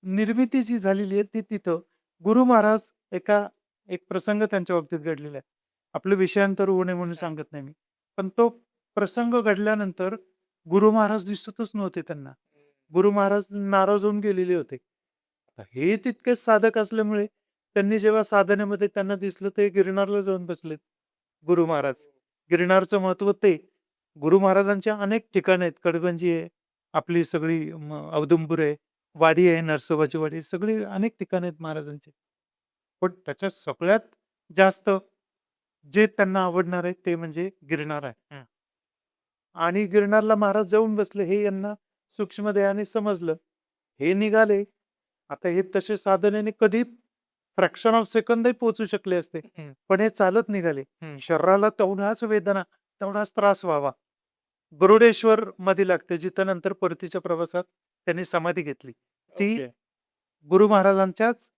निर्मिती जी झालेली आहे ती तिथं गुरु महाराज एक प्रसंग त्यांच्या बाबतीत घडलेला आहे. आपलं विषयांतर होऊ नये म्हणून हां. सांगत नाही मी. पण तो प्रसंग घडल्यानंतर गुरु महाराज दिसतच नव्हते त्यांना. हं. गुरु महाराज नाराज होऊन गेलेले होते. आता हे तितकेच साधक असल्यामुळे त्यांनी जेव्हा साधनेमध्ये त्यांना दिसलं ते गिरनारला जाऊन बसलेत गुरु महाराज. गिरनारचं महत्त्व ते. गुरु महाराजांच्या अनेक ठिकाणं आहेत. कडबंजी आहे, आपली सगळी औदुंबर आहे, वाडी आहे, नरसोबाची वाडी, सगळी अनेक ठिकाणं आहेत महाराजांची. पण त्याच्यात सगळ्यात जास्त जे त्यांना आवडणार आहे ते म्हणजे गिरनार आहे. हं. आणि गिरनारला महाराज जाऊन बसले हे यांना सूक्ष्म समजलं. हे निघाले आता हे तसे साधनाने कधी फ्रॅक्शन ऑफ सेकंदही पोहोचू शकले असते. हं, पण हे चालत निघाले. हं. शरीराला तेवढ्याच वेदना, तेवढाच त्रास व्हावा. गरुडेश्वर मध्ये लागते, जिथं नंतर परतीच्या प्रवासात त्यांनी समाधी घेतली. ती ओके. गुरु महाराजांच्याच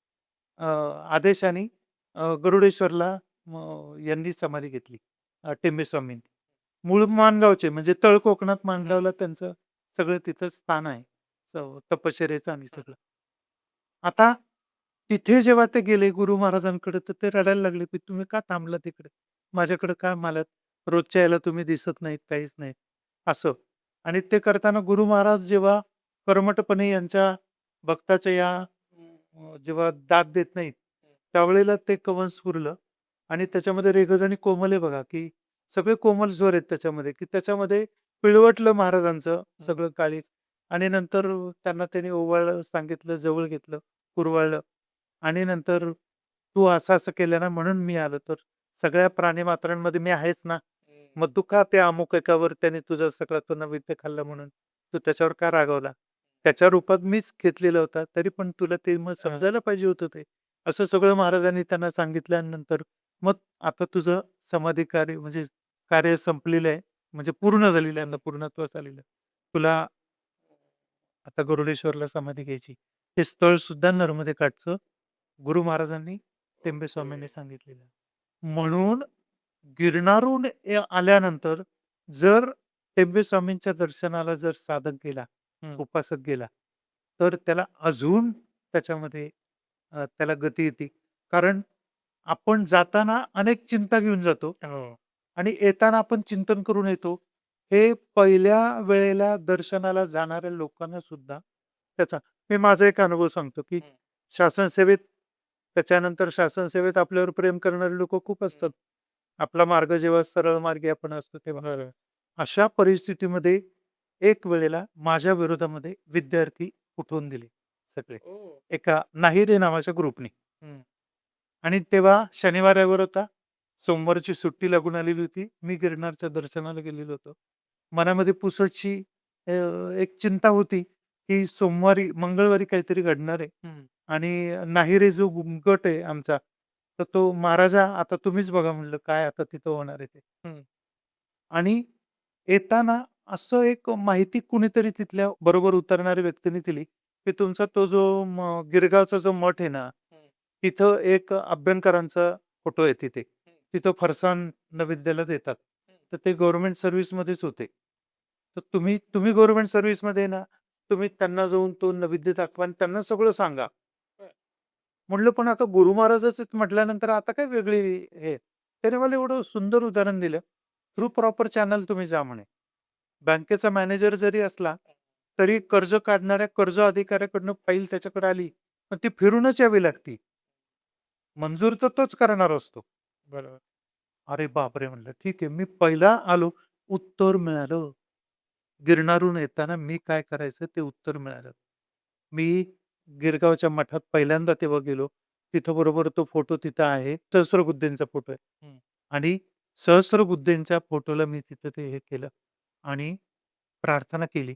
आदेशाने गरुडेश्वरला यांनी समाधी घेतली, टेंबे स्वामींनी. मूळ माणगावचे, म्हणजे तळ कोकणात हं. माणगावला त्यांचं सगळं तिथं स्थान आहे. तपश्चर्येचं आणि हं. सगळं. आता तिथे जेव्हा ते गेले गुरु महाराजांकडे, तर ते रडायला लागले, की "तुम्ही का थांबला तिकडे? माझ्याकडे का आलात? रोजच्या याला तुम्ही दिसत नाहीत, काहीच नाही." असं. आणि ते करताना गुरु महाराज जेव्हा कर्मठपणे यांच्या भक्ताच्या या जेव्हा दाद देत नाहीत, त्यावेळेला ते कवच स्फुरलं. आणि त्याच्यामध्ये रेगज आणि कोमल आहे बघा, की सगळे कोमल स्वर आहेत त्याच्यामध्ये, की त्याच्यामध्ये पिळवटलं महाराजांचं हं. सगळं काळीज. आणि नंतर त्यांना त्यांनी ओवाळलं, सांगितलं, जवळ घेतलं, कुरवाळलं. आणि नंतर तू असं-असं केलं ना, म्हणून मी आलो. तर सगळ्या प्राणीमात्रांमध्ये मी आहेच ना. हं. मग तू का त्या अमुक एकावर त्याने तुझा सगळा तो नैवेद्य खाल्ला म्हणून तू त्याच्यावर का रागावला? त्याच्या रूपात मीच घेतलेला होता. तरी पण तुला ते मग हां. समजायला पाहिजे होतं ते. असं सगळं महाराजांनी त्यांना सांगितल्यानंतर मग आता तुझं समाधी कार्य, म्हणजे कार्य संपलेलं आहे. म्हणजे पूर्ण झालेलं आहे, आता हं. पूर्णत्वास आलेलं आहे. तुला आता गरुडेश्वरला समाधी घ्यायची. हे स्थळ सुद्धा नर्मदे काठचं गुरु महाराजांनी टेंबे ओके. स्वामींनी सांगितलेलं आहे. म्हणून गिरणारून आल्यानंतर जर टेंबे स्वामींच्या दर्शनाला जर साधक गेला, हं. उपासक गेला, तर त्याला अजून त्याच्यामध्ये त्याला गती येते. कारण आपण जाताना अनेक चिंता घेऊन जातो हो. आणि येताना आपण चिंतन करून येतो. हे पहिल्या वेळेला दर्शनाला जाणाऱ्या लोकांना सुद्धा त्याचा, मी माझा एक अनुभव सांगतो, की हं. शासन सेवेत, त्याच्यानंतर शासन सेवेत आपल्यावर प्रेम करणारे लोकं खूप हं. असतात. आपला मार्ग जेव्हा सरळ मार्गी आपण असतो तेव्हा. बरोबर. अशा परिस्थितीमध्ये एक वेळेला माझ्या विरोधामध्ये विद्यार्थी उठवून दिले सगळे. ओह! एका नाहिरे नावाच्या ग्रुपने. हं. आणि तेव्हा शनिवार रविवार होता. सोमवारची सुट्टी लागून आलेली होती. मी गिरनारच्या दर्शनाला गेलेलो होतो. मनामध्ये पुसटशी अ, एक चिंता होती, की सोमवारी मंगळवारी काहीतरी घडणार आहे. हं. आणि नाहिरे जो गट आहे आमचा, तर तो महाराजा आता तुम्हीच बघा म्हणलं काय आता तिथं होणार आहे ते. हं. आणि येताना असं एक माहिती कुणीतरी तिथल्या बरोबर उतरणाऱ्या व्यक्तीने दिली, की तुमचा तो जो गिरगावचा जो मठ आहे ना, हं. तिथं एक अभ्यंकरांचा फोटो आहे तिथे. हं. तिथं फरसान नैवेद्याला देतात. हं. तर ते गव्हर्नमेंट सर्व्हिसमध्येच होते. तर तुम्ही तुम्ही गव्हर्नमेंट सर्व्हिसमध्ये ना, तुम्ही त्यांना जाऊन तो नैवेद्य दाखवा आणि त्यांना सगळं सांगा. बरं. म्हटलं पण आता गुरु महाराजच आहेत म्हटल्यानंतर आता काय वेगळी हे. त्याने मला एवढं सुंदर उदाहरण दिलं. थ्रू प्रॉपर चॅनल तुम्ही जा म्हणे. बँकेचा मॅनेजर जरी असला, तरी कर्ज काढणाऱ्या कर्ज अधिकाऱ्याकडनं फाईल त्याच्याकडे आली, पण ती फिरूनच यावी लागती. मंजूर तर तोच करणार असतो. बरोबर. अरे बापरे! म्हणलं ठीक आहे. मी पहिला आलो, उत्तर मिळालं. गिरणारून येताना मी काय करायचं ते उत्तर मिळालं. मी गिरगावच्या मठात पहिल्यांदा तेव्हा गेलो. तिथं बरोबर तो फोटो तिथं आहे. सहस्त्रबुद्धेंचा फोटो आहे. हं. आणि सहस्त्रबुद्धेंच्या फोटोला मी तिथं ते हे केलं आणि प्रार्थना केली.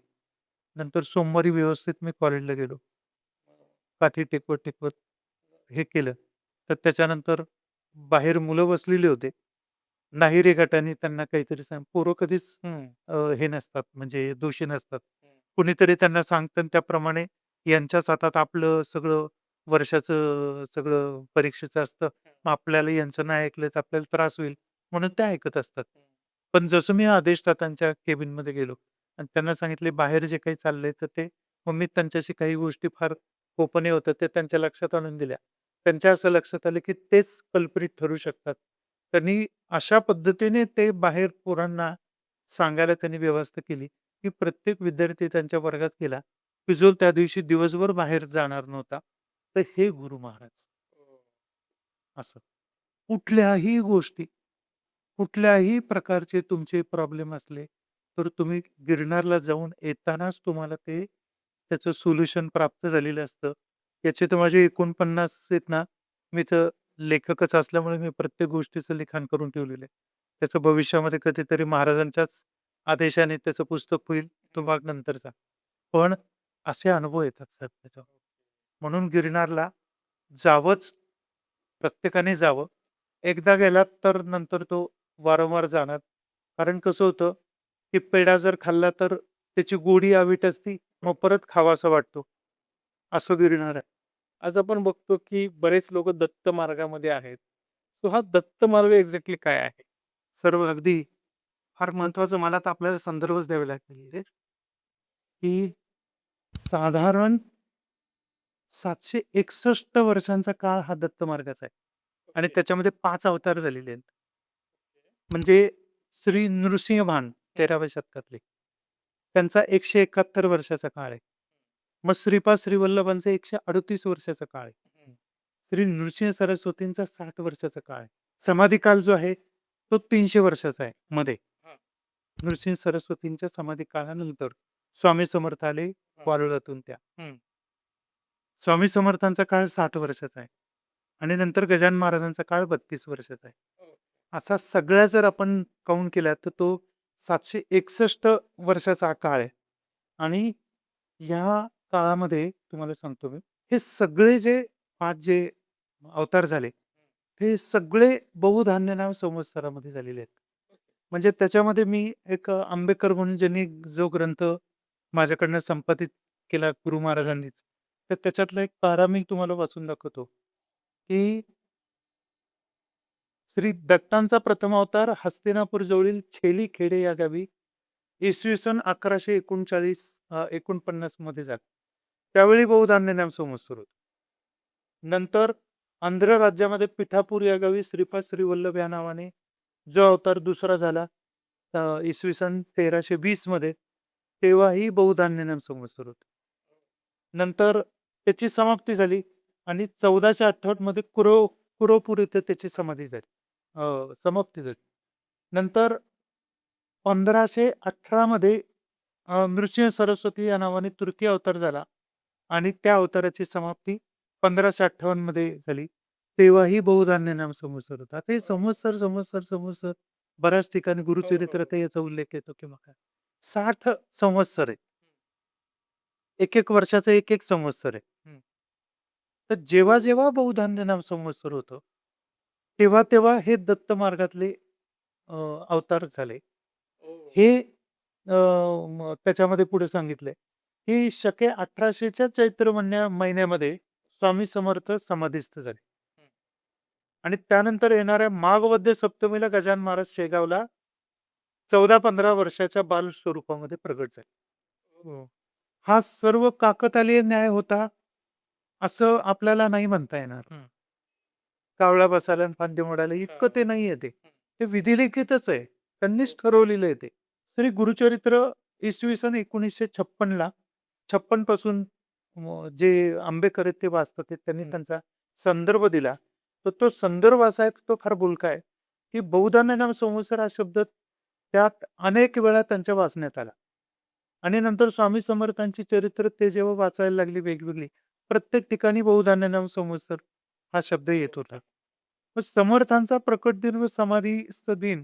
नंतर सोमवारी व्यवस्थित मी कॉलेजला गेलो. काठी टेकवत-टेकवत हे केलं. तर त्याच्यानंतर बाहेर मुलं बसलेली होते. नाहीरे गटाने त्यांना काहीतरी पोरं कधीच हं. हे नसतात, म्हणजे दोषी नसतात. हं. कुणीतरी त्यांना सांगतं आणि त्याप्रमाणे यांच्याच हातात आपलं सगळं वर्षाचं सगळं परीक्षेचं असतं. मग आपल्याला यांचं नाही ऐकलं तर आपल्याला त्रास होईल म्हणून ते ऐकत असतात. हं. पण जसं मी आदेशदातांच्या केबिनमध्ये गेलो आणि त्यांना सांगितले बाहेर जे काही चाललंय तर ते, मग मी त्यांच्याशी काही गोष्टी फार गोपनीय होत्या त्या त्यांच्या लक्षात आणून दिल्या. त्यांच्या असं लक्षात आलं की तेच कल्प्रिट ठरू शकतात. त्यांनी अशा पद्धतीने ते बाहेर पोरांना सांगायला त्यांनी व्यवस्था केली, की प्रत्येक विद्यार्थी त्यांच्या वर्गात गेला, की जो त्या दिवशी दिवसभर बाहेर जाणार नव्हता. तर हे गुरु महाराज ओह! असं. कुठल्याही गोष्टी, कुठल्याही प्रकारचे तुमचे प्रॉब्लेम असले, तर तुम्ही गिरनारला जाऊन येतानाच तुम्हाला ते त्याचं सोल्युशन प्राप्त झालेलं असतं. याचे तर माझे 49 आहेत ना, मी तर लेखकच असल्यामुळे मी प्रत्येक गोष्टीचं लिखाण करून ठेवलेलं आहे. त्याचं भविष्यामध्ये कधीतरी महाराजांच्याच आदेशाने त्याचं पुस्तक होईल, तो हं. भाग नंतरचा. पण असे अनुभव येतात सर त्याच्यावर. म्हणून गिरनारला जावंच, प्रत्येकाने जावं. एकदा गेलात तर नंतर तो वारंवार जाणार. कारण कसं होतं, की पेढा जर खाल्ला तर त्याची गोडी अवीट असती, मग परत खावासा वाटतो. असं गिरनार आहे. आज आपण बघतो की बरेच लोक दत्त मार्गामध्ये आहेत. सो हा दत्त मार्ग एक्झॅक्टली काय आहे? सर्व अगदी फार महत्त्वाचं मला तर आपल्याला संदर्भच द्यावे लागतील इथे, की साधारण 761 वर्षांचा काळ हा दत्त मार्गाचा आहे आणि ओके. त्याच्यामध्ये 5 अवतार झालेले आहेत. म्हणजे श्री नृसिंहभान 13व्या शतकातले. त्यांचा 171 वर्षाचा काळ आहे. मग श्रीपाद श्रीवल्लभांचा 138 वर्षाचा काळ आहे. हं. श्री नृसिंह सरस्वतींचा 60 वर्षाचा काळ आहे. समाधी काल जो आहे तो 300 वर्षाचा आहे मध्ये. हां, नृसिंह सरस्वतींच्या समाधी काळानंतर स्वामी समर्थ आले हां. वारुळातून त्या. हं. स्वामी समर्थांचा काळ 60 वर्षाचा आहे आणि नंतर गजानन महाराजांचा काळ 32 वर्षाचा आहे. हो. असा सगळ्या जर आपण काउंट केला तर तो 761 वर्षाचा हा काळ आहे आणि या काळामध्ये तुम्हाला सांगतो मी, हे सगळे जे 5 जे अवतार झाले, हे सगळे बहुधान्य नाम संवत्सरामध्ये झालेले आहेत. म्हणजे त्याच्यामध्ये मी एक आंबेडकर म्हणून ज्यांनी जो ग्रंथ माझ्याकडनं संपादित केला गुरु महाराजांनीच, तर त्याच्यातला एक पारा मी तुम्हाला वाचून दाखवतो, की श्री दत्तांचा प्रथम अवतार हस्तिनापूर जवळील छेली खेडे या गावी इसवी सन 1139 49 मध्ये झाला. त्यावेळी बहुधान्य नाम संवत्सर होता. नंतर आंध्र राज्यामध्ये पिठापूर या गावी श्रीपाद श्रीवल्लभ या नावाने जो अवतार दुसरा झाला इसवी सन 1320 मध्ये, तेव्हाही बहुधान्य नाम संवत्सर होता. नंतर त्याची समाप्ती झाली आणि 1458 मध्ये कुरोपूर इथे त्याची समाधी झाली. समाप्ती झाली. नंतर 1518 मध्ये नृसिंह सरस्वती या नावाने तुर्की अवतार झाला आणि त्या अवताराची समाप्ती 1558 मध्ये झाली. तेव्हाही बहुधान्य नाम संवत्सर होता. ते संवत्सर, संवत्सर, संवत्सर बऱ्याच ठिकाणी हो, हो, हो. गुरुचरित्रात याचा उल्लेख येतो किंवा काय. 60 संवत्सर आहे. एक-एक वर्षाचा एक-एक संवत्सर आहे. हं. तर जेव्हा बहुधान्य नाम संवत्सर होतं, तेव्हा हे दत्त मार्गातले अ, अवतार झाले. ओह! हे त्याच्यामध्ये पुढे सांगितलंय, की शके 1800च्या चैत्र महिन्यामध्ये स्वामी समर्थ समाधीस्थ झाले. हं. आणि त्यानंतर येणाऱ्या माघ वद्य सप्तमीला गजानन महाराज शेगावला 14-15 वर्षाच्या बाल स्वरूपामध्ये प्रगट झाले. हो. हा सर्व काकतालीय न्याय होता, असं आपल्याला नाही म्हणता येणार. हं. कावळा बसायला आणि फांदी मोडायला इतकं हां. ते नाहीये ते. हं. ते विधिलिखितच आहे. त्यांनीच ओके. ठरवलेलं आहे ते. श्री गुरुचरित्र इसवी सन 1956 ला 56 पासून जे आंबेकर आहेत ते वाचतात आहेत. त्यांनी हं. त्यांचा संदर्भ दिला. तर तो संदर्भ असा आहे तो फार बोलका आहे, की बहुधान्य नाम संवत्सर हा शब्द त्यात अनेक वेळा त्यांच्या वाचण्यात आला. आणि नंतर स्वामी समर्थांची चरित्र ते जेव्हा वाचायला लागली वेगवेगळी, प्रत्येक ठिकाणी बहुधान्य नाम संवत्सर हा शब्द येत होता. मग समर्थांचा प्रकट दिन व समाधीस्थ दिन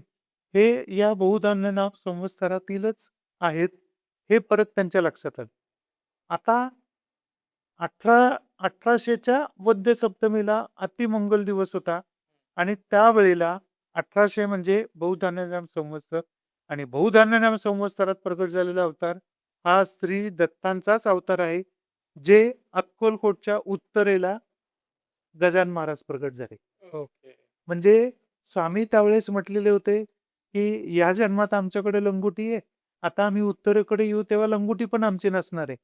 हे या बहुधान्य नाम संवत्सरातीलच आहेत, हे परत त्यांच्या लक्षात आलं. आता 1800च्या वद्य सप्तमीला अतिमंगल दिवस होता आणि त्यावेळेला 1800 म्हणजे बहुधान्य नाम संवत्सर आणि बहुधान्य नाम संवत्सरात प्रकट झालेला अवतार हा श्री दत्तांचाच अवतार आहे, जे अक्कलकोटच्या उत्तरेला गजानन महाराज प्रगट झाले. ओके. म्हणजे स्वामी त्यावेळेस म्हटलेले होते, की या जन्मात आमच्याकडे लंगोटी आहे. आता आम्ही उत्तरेकडे येऊ तेव्हा लंगोटी पण आमची नसणार आहे.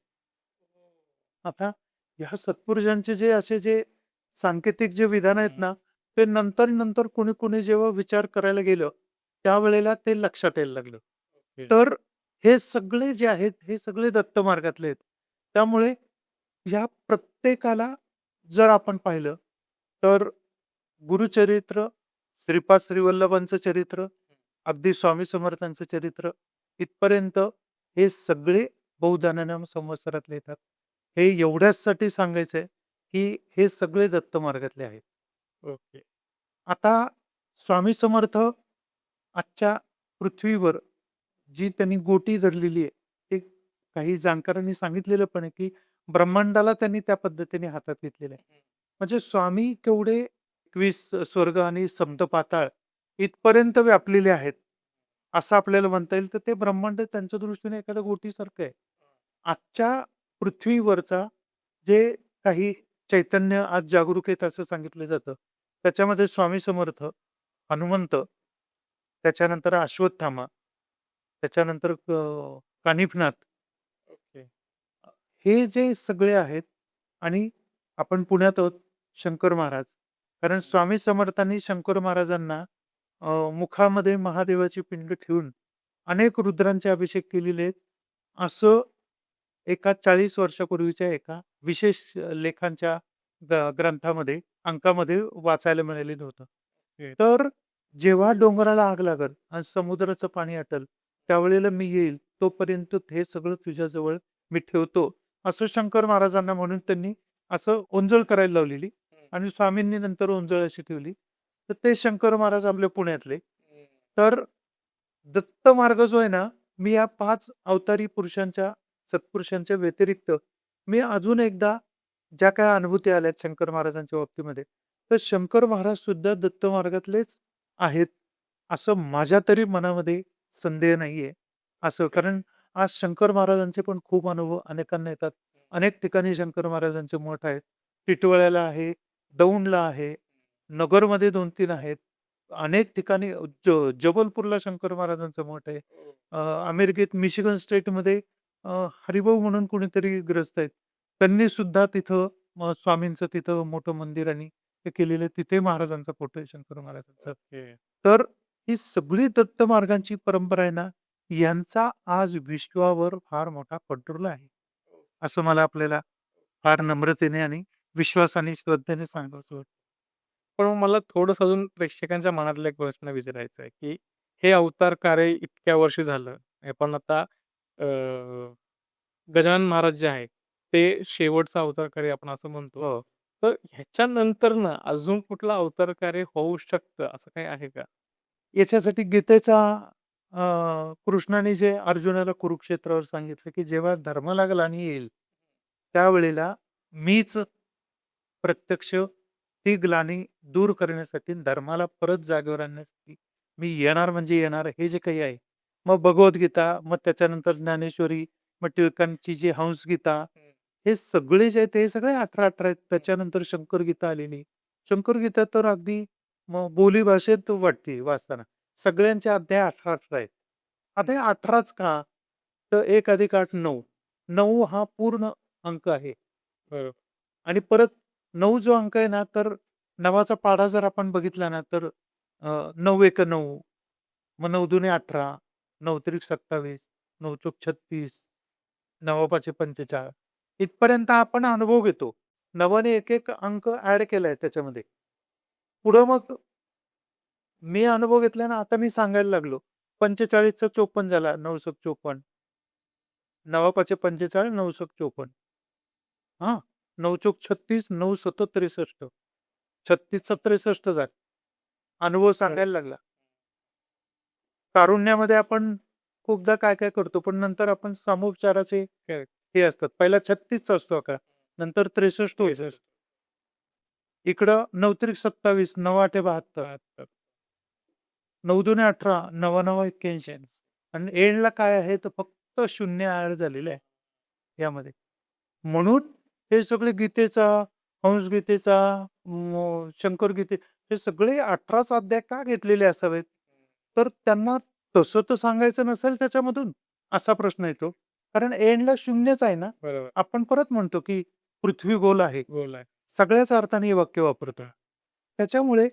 आता ह्या सत्पुरुषांचे जे असे जे सांकेतिक जे विधान आहेत हं. ना, ते नंतर कोणी जेव्हा विचार करायला गेलं, त्यावेळेला ते लक्षात यायला लागलं. ओके. तर हे सगळे जे आहेत, हे सगळे दत्त मार्गातले आहेत. त्यामुळे ह्या प्रत्येकाला जर आपण पाहिलं, तर गुरुचरित्र, श्रीपाद श्रीवल्लभांचं चरित्र, अगदी स्वामी समर्थांचं चरित्र, इथपर्यंत हे सगळे बहुधान्य संवत्सरातले येतात. हे एवढ्याचसाठी सांगायचंय, की हे सगळे दत्त मार्गातले आहेत. ओके. आता स्वामी समर्थ आजच्या पृथ्वीवर जी त्यांनी गोटी धरलेली आहे, ते काही जाणकारांनी सांगितलेलं पण आहे, की ब्रह्मांडाला त्यांनी त्या पद्धतीने हातात घेतलेलं आहे. म्हणजे स्वामी केवढे 21 स्वर्ग आणि सप्त पाताळ इथपर्यंत व्यापलेले आहेत, असं आपल्याला म्हणता येईल. तर ते ब्रह्मांड त्यांच्या दृष्टीने एखाद्या गोटीसारखं आहे. आजच्या पृथ्वीवरचा जे काही चैतन्य आज जागरूक आहेत असं सांगितलं जातं. त्याच्यामध्ये स्वामी समर्थ, हनुमंत, त्याच्यानंतर अश्वत्थामा, त्याच्यानंतर कानिफनाथ, ओके. हे जे सगळे आहेत आणि आपण पुण्यात आहोत, शंकर महाराज. कारण स्वामी समर्थांनी शंकर महाराजांना मुखामध्ये महादेवाची पिंड ठेवून अनेक रुद्रांचे अभिषेक केलेले आहेत. असं एका 40 वर्षापूर्वीच्या एका विशेष लेखांच्या ग्रंथामध्ये, अंकामध्ये वाचायला मिळालेलं होतं. ओके. तर जेव्हा डोंगराला आग लागल आणि समुद्राचं पाणी आटल, त्यावेळेला मी येईल. तोपर्यंत हे सगळं तुझ्याजवळ मी ठेवतो. असं शंकर महाराजांना म्हणून त्यांनी असं ओंजळ करायला लावलेली आणि स्वामींनी नंतर ओंजळ अशी ठेवली. तर ते शंकर महाराज आपले पुण्यातले. तर दत्त मार्ग जो आहे ना, मी या 5 अवतारी पुरुषांच्या, सत्पुरुषांच्या व्यतिरिक्त मी अजून एकदा ज्या काही अनुभूती आल्यात शंकर महाराजांच्या बाबतीमध्ये, तर शंकर महाराज सुद्धा दत्त मार्गातलेच आहेत, असं माझ्या तरी मनामध्ये संदेह नाहीये. असं कारण आज शंकर महाराजांचे पण खूप अनुभव अनेकांना येतात. अनेक ठिकाणी शंकर महाराजांचे मठ आहेत. टिटवाळ्याला आहे, दौंडला आहे, नगरमध्ये 2-3 आहेत. अनेक ठिकाणी जबलपूरला शंकर महाराजांचं मठ आहे. अमेरिकेत मिशिगन स्टेटमध्ये हरिभाऊ म्हणून कोणीतरी ग्रस्त आहेत. त्यांनी सुद्धा तिथं स्वामींचं तिथं मोठं मंदिर आणि ते केलेलं आहे. तिथे महाराजांचा फोटो आहे शंकर महाराजांचा. ओके. तर ही सगळी दत्त मार्गांची परंपरा आहे ना, यांचा आज विश्वावर फार मोठा कंट्रोल आहे. असं मला आपल्याला फार नम्रतेने आणि विश्वासाने, श्रद्धेने सांगावसं वाटतं. पण मग मला थोडंसं अजून प्रेक्षकांच्या मनातला एक प्रश्न विचारायचा आहे, की हे अवतार कार्य इतक्या वर्षी झालं. हे पण आता अ, गजानन महाराज जे आहे, ते शेवटचा अवतार कार्य आपण असं म्हणतो. हो. तर ह्याच्यानंतरनं अजून कुठलं अवतार कार्य होऊ शकतं, असं काही आहे का? याच्यासाठी गीतेचा कृष्णाने जे अर्जुनाला कुरुक्षेत्रावर सांगितलं, की जेव्हा धर्म लागला आणि येईल, त्यावेळेला मीच प्रत्यक्ष ती ग्लानी दूर करण्यासाठी, धर्माला परत जागेवर आणण्यासाठी मी येणार म्हणजे येणार, हे जे काही आहे. मग भगवद्गीता, मग त्याच्यानंतर ज्ञानेश्वरी, मग टिळकांची जी हंसगीता, हे सगळे जे आहेत, ते सगळे 18-18 आहेत. त्याच्यानंतर शंकरगीता आलेली. शंकरगीता तर अगदी मग बोलीभाषेत वाटते वाचताना. सगळ्यांचे अध्याय 18-18 आहेत. आता हे 18च का? तर 1 अधिक 8 9. 9 हा पूर्ण अंक आहे. बरोबर. आणि परत 9 जो अंक आहे ना, तर 9चा पाढा जर आपण बघितला ना, तर 9 एक 9, मग 9 दुणे 18, 9 त्रिक 27, 9 चोक 36, 9 पाचे 45, इथपर्यंत आपण अनुभव घेतो. 9ने एक-एक अंक ॲड केलाय त्याच्यामध्ये. पुढं मग मी अनुभव घेतला ना, आता मी सांगायला लागलो. 45चा 54 झाला, 9 सक 54. 9 पाचे 45, 9 सक 54. हां, 9 चोक 36, 9 सतत 63. 36चा 63 झाला. अनुभव सांगायला लागला. कारुण्यामध्ये आपण खूपदा काय-काय करतो, पण नंतर आपण सामोपचाराचे हे असतात. पहिला 36चा असतो आकडा, नंतर 63 होतो. 63. इकडं 9 त्रिक 27, 9 आठे 72, 72. 9 दुणे 18, 9 9 81 आणि एंडला काय आहे, तर फक्त शून्य ॲड झालेलं आहे यामध्ये. म्हणून हे सगळे गीतेचा, हंसगीतेचा, शंकर गीते, हे सगळे 18च अध्याय का घेतलेले असावेत? तर त्यांना तसं तर सांगायचं नसेल त्याच्यामधून, असा प्रश्न येतो. कारण एंडला शून्यच आहे ना. बरोबर. आपण परत म्हणतो, की पृथ्वी गोल आहे. गोल आहे. सगळ्याच अर्थाने हे वाक्य वापरतो. त्याच्यामुळे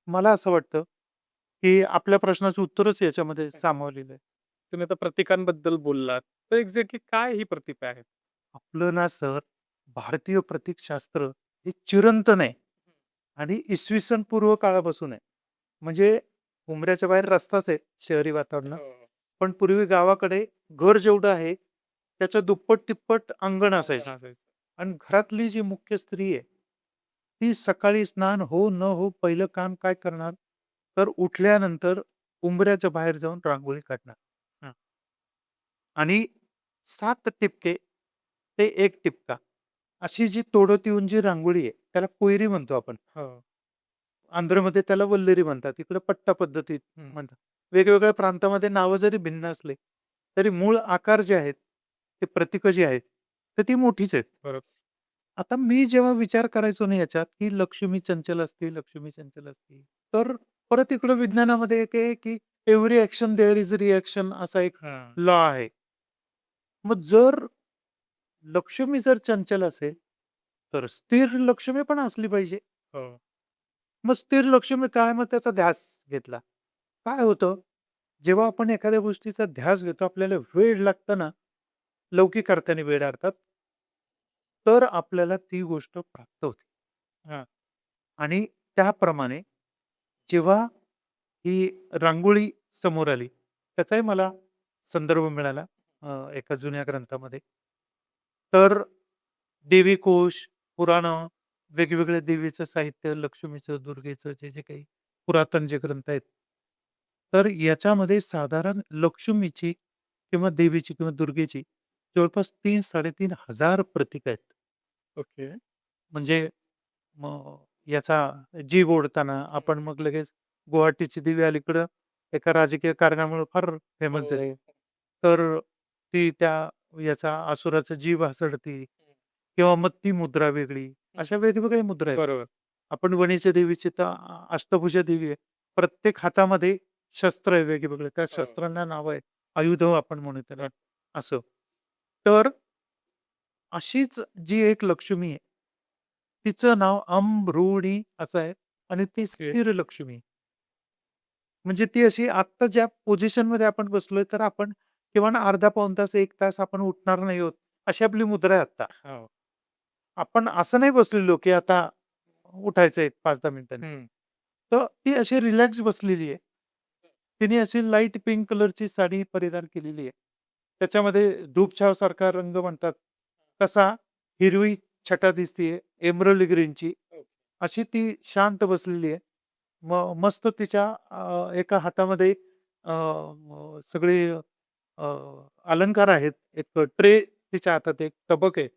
मला असं वाटतं, की आपल्या प्रश्नाचं उत्तरच याच्यामध्ये सामावलेलं आहे. तुम्ही आता प्रतीकांबद्दल बोललात. तर एक्झॅक्टली काय ही प्रतीक आहेत? आपलं ना सर, भारतीय प्रतीकशास्त्र हे चिरंतन आहे आणि इसवी सन पूर्व काळापासून आहे. म्हणजे उंबऱ्याच्या बाहेर रस्ताच आहे शहरी वातावरणात. हो, हो. पण पूर्वी गावाकडे घर जेवढं आहे, त्याच्या दुप्पट-तिप्पट अंगण अंगण असायचं. असायचं. आणि घरातली जी मुख्य स्त्री आहे, ती सकाळी स्नान हो न हो पहिलं काम काय करणार? तर उठल्यानंतर उंबऱ्याच्या बाहेर जाऊन रांगोळी काढणार. हां. आणि 7 टिपके ते एक टिपका. अशी जी तोडत येऊन जी रांगोळी आहे, त्याला कोयरी म्हणतो आपण. हो. आंध्रमध्ये त्याला वल्लरी म्हणतात. इकडे पट्टा पद्धतीत हं. म्हणतात. वेगवेगळ्या प्रांतामध्ये नावं जरी भिन्न असले, तरी मूळ आकार जे आहेत, ते प्रतीकं जी आहेत, तर ती मोठीच आहेत. बरोबर. आता मी जेव्हा विचार करायचो ना याच्यात, की लक्ष्मी चंचल असते, लक्ष्मी चंचल असते. तर परत इकडं विज्ञानामध्ये एक आहे, की every action there is reaction असा एक हां. लॉ आहे. मग जर लक्ष्मी जर चंचल असेल, तर स्थिर लक्ष्मी पण असली पाहिजे. हो. मग स्थिर लक्ष्मी काय? मग त्याचा ध्यास घेतला. काय होतं, जेव्हा आपण एखाद्या गोष्टीचा ध्यास घेतो, आपल्याला वेड लागतं ना, लौकिक अर्थाने वेड अर्थात, तर आपल्याला ती गोष्ट प्राप्त होते. हां. आणि त्याप्रमाणे जेव्हा ही रांगोळी समोर आली, त्याचाही मला संदर्भ मिळाला एका जुन्या ग्रंथामध्ये. तर देवी कोश, पुराणं, वेगवेगळ्या देवीचं साहित्य, लक्ष्मीचं, दुर्गेचं जे काही पुरातन जे ग्रंथ आहेत. तर याच्यामध्ये साधारण लक्ष्मीची किंवा देवीची किंवा दुर्गेची जवळपास 3,000-3,500 प्रतीक आहेत. ओके. म्हणजे मग याचा जीभ ओढताना आपण मग लगेच गुवाहाटीची देवी अलीकडं एका राजकीय कारणामुळे फार फेमस झाली. हो. तर ती त्या याचा असुराचा जीभ हासडते किंवा मग ती मुद्रा वेगळी. हं. अशा वेगवेगळ्या मुद्रा आहेत. बरोबर. आपण वणीच्या देवीची तर अष्टभुजा देवी आहे. प्रत्येक हातामध्ये शस्त्र आहे वेगवेगळे. त्या हो. शस्त्रांना नावं आहेत. आयुध आपण म्हणू त्याला असं. तर अशीच जी एक लक्ष्मी आहे, तिचं नाव अमृणी असं आहे आणि ती ओके. स्थिर लक्ष्मी आहे. म्हणजे ती अशी आत्ता ज्या पोझिशनमध्ये आपण बसलोय, तर आपण किमान अर्धा पाऊण तास, 1 तास आपण उठणार नाही आहोत. अशी आपली मुद्रा आहे आत्ता. हो. आपण असं नाही बसलेलो, की आता उठायचं आहे 5-10 मिनिटांनी. हं. तर ती अशी रिलॅक्स बसलेली आहे. तिने अशी लाईट पिंक कलरची साडी परिधान केलेली आहे. त्याच्यामध्ये धूपछावसारखा रंग म्हणतात, तसा हिरवी छटा दिसतीये एमरल्ड ग्रीनची. ओके. अशी ती शांत बसलेली आहे. मस्त तिच्या एका हातामध्ये सगळे अ, अलंकार आहेत. एक ट्रे तिच्या हातात एक तबक आहे.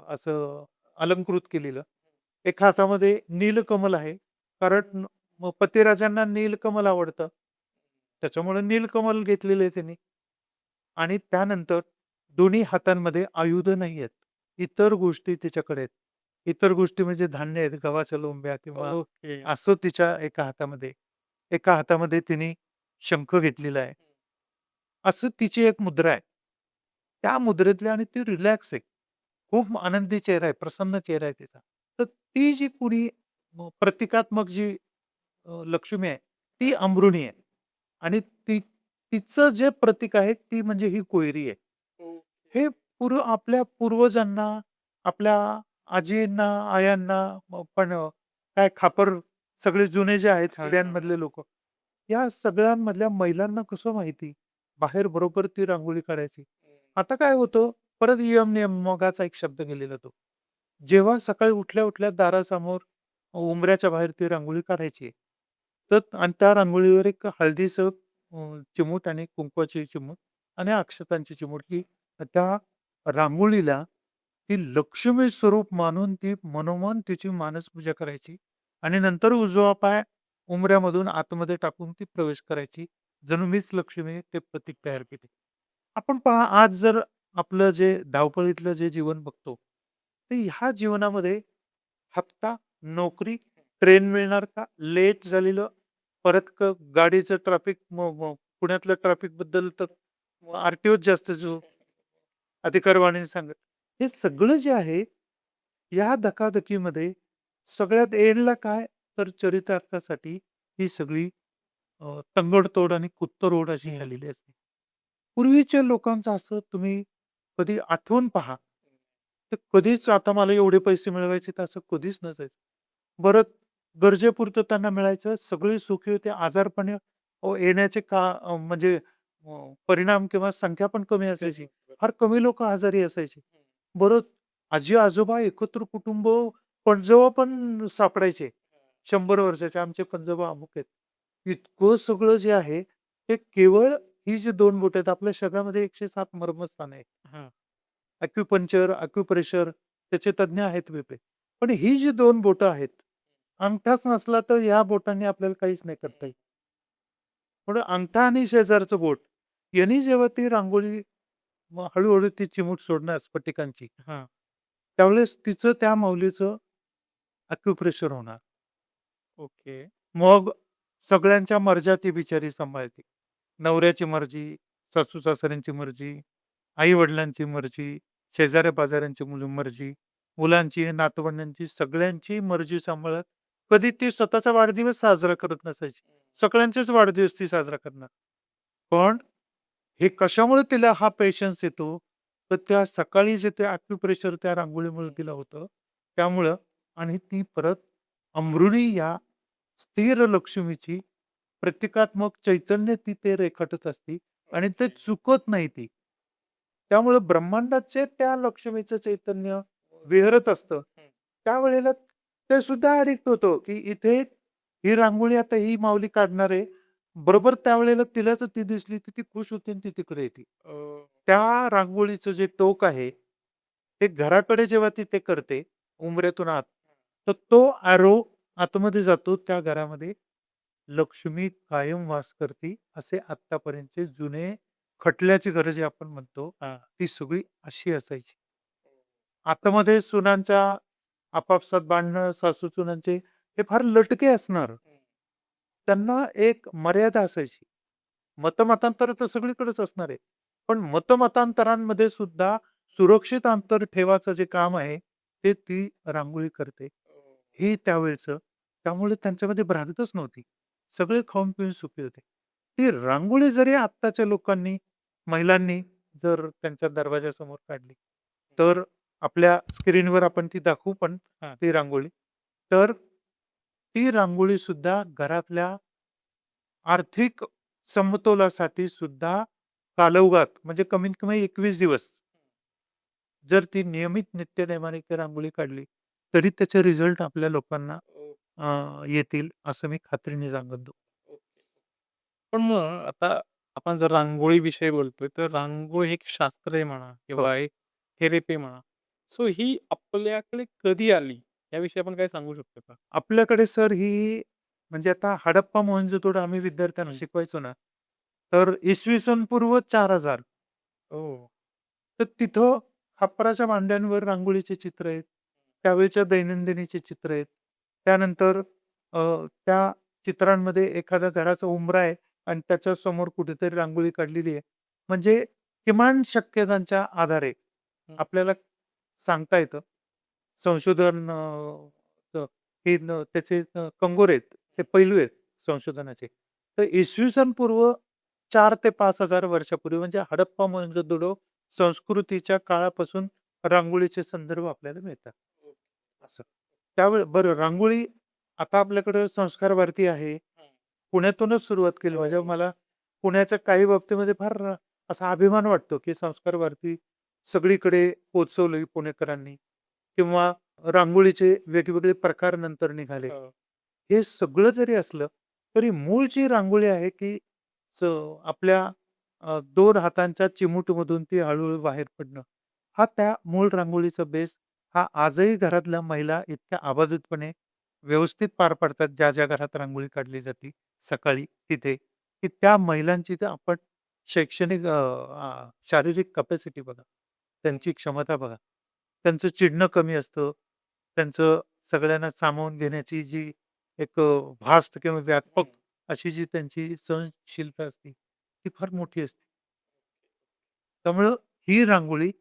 असं अलंकृत केलेलं. एका हातामध्ये नीलकमल आहे. कारण मग पतिराजांना नीलकमल आवडतं. त्याच्यामुळे नीलकमल घेतलेलं आहे त्यांनी. आणि त्यानंतर दोन्ही हातांमध्ये आयुध नाही आहेत. इतर गोष्टी तिच्याकडे आहेत. इतर गोष्टी म्हणजे धान्य आहेत, गव्हाच्या लोंब्या किंवा ओके. असं तिच्या एका हातामध्ये. एका हातामध्ये तिने शंख घेतलेला आहे. असं तिची एक मुद्रा आहे. त्या मुद्रेतली आणि ती रिलॅक्स आहे. खूप आनंदी चेहरा आहे, प्रसन्न चेहरा आहे तिचा. तर ती जी कुणी प्रतिकात्मक जी लक्ष्मी आहे, ती अमृणी आहे. आणि तिचं जे प्रतीक आहे, ती म्हणजे ही कोयरी आहे. हे आपल्या पूर्वजांना, आपल्या आजींना, आयांना पण काय खापर सगळे जुने जे आहेत हां, हां. पिढ्यांमधले लोकं, या सगळ्यांमधल्या महिलांना कसं माहिती? बाहेर बरोबर ती रांगोळी काढायची. आता काय होतं, परत यम-नियम मगाचा एक शब्द गेलेला तो. जेव्हा सकाळी उठल्या-उठल्या दारासमोर उंबऱ्याच्या बाहेर ती रांगोळी काढायची. तर आणि त्या रांगोळीवर एक हळदीचं चिमूट आणि कुंकवाची चिमूट आणि अक्षतांची चिमूट ही त्या रांगोळीला ती लक्ष्मी स्वरूप मानून ती मनोमन तिची मानसपूजा करायची आणि नंतर उजवा पाय उंबऱ्यामधून आतमध्ये टाकून ती प्रवेश करायची. जणू मीच लक्ष्मी आहे, ते प्रतीक तयार केले. आपण पहा आज जर आपलं जे धावपळीतलं जे जीवन बघतो, तर ह्या जीवनामध्ये हप्ता, नोकरी, ट्रेन मिळणार का? लेट झालेलं, परत गाडीचं ट्रॅफिक पुण्यातलं ट्रॅफिकबद्दल तर आर-टी-ओच जास्त जो अधिकारवाणीने सांगत. हे सगळं जे आहे, या धकाधकीमध्ये सगळ्यात एंडला काय, तर चरितार्थासाठी ही सगळी तंगडतोड आणि कुत्तरओढ अशी हं. झालेली असते. पूर्वीच्या लोकांचं असं तुम्ही कधी आठवून पहा, तर कधीच आता मला एवढे पैसे मिळवायचे तर असं कधीच नसायचं. बरं गरजेपुरतं त्यांना मिळायचं, सगळे सुखी होते. आजारपण येण्याचे म्हणजे परिणाम किंवा संख्या पण कमी तेच असायची. ना. बरोबर. फार कमी लोकं आजारी असायचे. हं. बरं आजी-आजोबा एकत्र कुटुंब पणजोबा पण सापडायचे. 100 वर्षाचे आमचे पणजोबा अमुक आहेत. इतकं सगळं जे आहे, ते केवळ ही जी 2 बोटं आहेत आपल्या शरीरामध्ये 107 मर्मस्थान आहे. हां. ॲक्युपंक्चर, ॲक्युप्रेशर त्याचे तज्ञ आहेत वेगळे. पण ही जी 2 बोटं आहेत, अंगठाच नसला तर ह्या बोटांनी आपल्याला काहीच नाही करता येत. पण अंगठा आणि शेजारचं बोट यांनी जेव्हा ती रांगोळी मग हळू ती चिमूट सोडणार स्फटिकांची, हां. त्यावेळेस तिचं त्या माऊलीचं ॲक्युप्रेशर होणार. ओके. मग सगळ्यांच्या मर्ज्या ती बिचारी सांभाळते. नवऱ्याची मर्जी, सासू-सासऱ्यांची मर्जी, आई-वडिलांची मर्जी, शेजाऱ्या-पाजाऱ्यांची मर्जी, मुलांची, नातवंडांची सगळ्यांची मर्जी सांभाळत कधी ती स्वतःचा वाढदिवस साजरा करत नसायची. सगळ्यांचेच वाढदिवस ती साजरा करणार. पण हे कशामुळे तिला हा पेशन्स येतो? तर त्या सकाळी जे ते ॲक्युप्रेशर त्या रांगोळीमुळे तिला होतं, त्यामुळं आणि ती परत अमृणी या स्थिर लक्ष्मीची प्रतिकात्मक चैतन्य ती ते रेखाटत असते आणि ते ओके. चुकत नाही ती. त्यामुळं ब्रह्मांडाचे त्या लक्ष्मीचं चैतन्य विहरत असतं. हं. त्यावेळेला ते सुद्धा ॲडिक्ट होतो, की इथे ही रांगोळी आता ही माऊली काढणार आहे. बरोबर त्यावेळेला तिला जर ती दिसली, तर ती खुश होते आणि ती तिकडे येते. त्या रांगोळीचं जे टोक आहे, ते घराकडे जेव्हा ती ते करते उंबऱ्यातून आत, तर तो ॲरो आतमध्ये जातो. त्या घरामध्ये लक्ष्मी कायम वास करते, असे आत्तापर्यंतचे जुने खटल्याची घरं जी आपण म्हणतो, हां. ती सगळी अशी असायची. आतमध्ये सुनांच्या आपापसात भांडणं, सासू-सुनांचे हे फार लटके असणार. त्यांना एक मर्यादा असायची. मतमतांतर तर सगळीकडेच असणार आहे. पण मतमतांतरांमध्ये सुद्धा सुरक्षित अंतर ठेवायचं जे काम आहे, ते ती रांगोळी करते. हे त्यावेळचं. त्यामुळे त्यांच्यामध्ये भ्रांतच नव्हती. सगळे खाऊन-पिऊन सुखी होते. ती रांगोळी जरी आत्ताच्या लोकांनी, महिलांनी जर त्यांच्या दरवाजासमोर काढली, तर आपल्या स्क्रीनवर आपण ती दाखवू पण हां. ती रांगोळी. तर ती रांगोळी सुद्धा घरातल्या आर्थिक समतोलासाठी सुद्धा कालौघात म्हणजे कमीत कमी 21 दिवस जर ती नियमित नित्यनेमाने ती रांगोळी काढली, तरी त्याचे रिझल्ट आपल्या लोकांना येतील असं मी खात्रीने सांगतो. ओके. पण मग आता आपण जर रांगोळीविषयी बोलतोय, तर रांगोळी हे एक शास्त्र आहे म्हणा हो. किंवा एक थेरपी म्हणा. सो ही आपल्याकडे कधी आली? याविषयी आपण काही सांगू शकतो का? आपल्याकडे सर ही म्हणजे आता हडप्पा मोहेंजोदडो आम्ही विद्यार्थ्यांना हं. शिकवायचो ना, तर इसवी सन पूर्व 4000 ओह! तर तिथं खापराच्या भांड्यांवर रांगोळीचे चित्र आहेत. त्यावेळच्या दैनंदिनीचे चित्र आहेत. त्यानंतर अ, त्या चित्रांमध्ये एखाद्या घराचा उंबरा आहे आणि त्याच्यासमोर कुठेतरी रांगोळी काढलेली आहे. म्हणजे किमान शक्यतांच्या आधारे हं. आपल्याला सांगता येतं. संशोधन हे त्याचे कंगोरे आहेत, ते पैलू आहेत संशोधनाचे. तर इसवी सन पूर्व 4 ते 5,000 वर्षापूर्वी म्हणजे हडप्पा मोहेंजोदडो संस्कृतीच्या काळापासून रांगोळीचे संदर्भ आपल्याला मिळतात. असं. त्यावेळी बरं रांगोळी आता आपल्याकडं संस्कार भारती आहे. पुण्यातूनच सुरुवात केली. हो, म्हणजे हो. मला पुण्याच्या काही बाबतीमध्ये फार असा अभिमान वाटतो, की संस्कार भारती सगळीकडे पोहोचवली पुणेकरांनी किंवा रांगोळीचे वेगवेगळे प्रकार नंतर निघाले. हो. हे सगळं जरी असलं, तरी मूळ जी रांगोळी आहे, की च आपल्या 2 हातांच्या चिमूटमधून ती हळू बाहेर पडणं, हा त्या मूळ रांगोळीचा बेस हा आजही घरातल्या महिला इतक्या आबाधीतपणे व्यवस्थित पार पाडतात, ज्या घरात रांगोळी काढली जाते सकाळी तिथे, की त्या महिलांची तर आपण शैक्षणिक शारीरिक कपॅसिटी बघा, त्यांची क्षमता बघा. त्यांचं चिडणं कमी असतं. त्यांचं सगळ्यांना सामावून घेण्याची जी एक भास्ट किंवा व्यापक हं. अशी जी त्यांची सहनशीलता असते, ती फार मोठी असते. त्यामुळं ही रांगोळी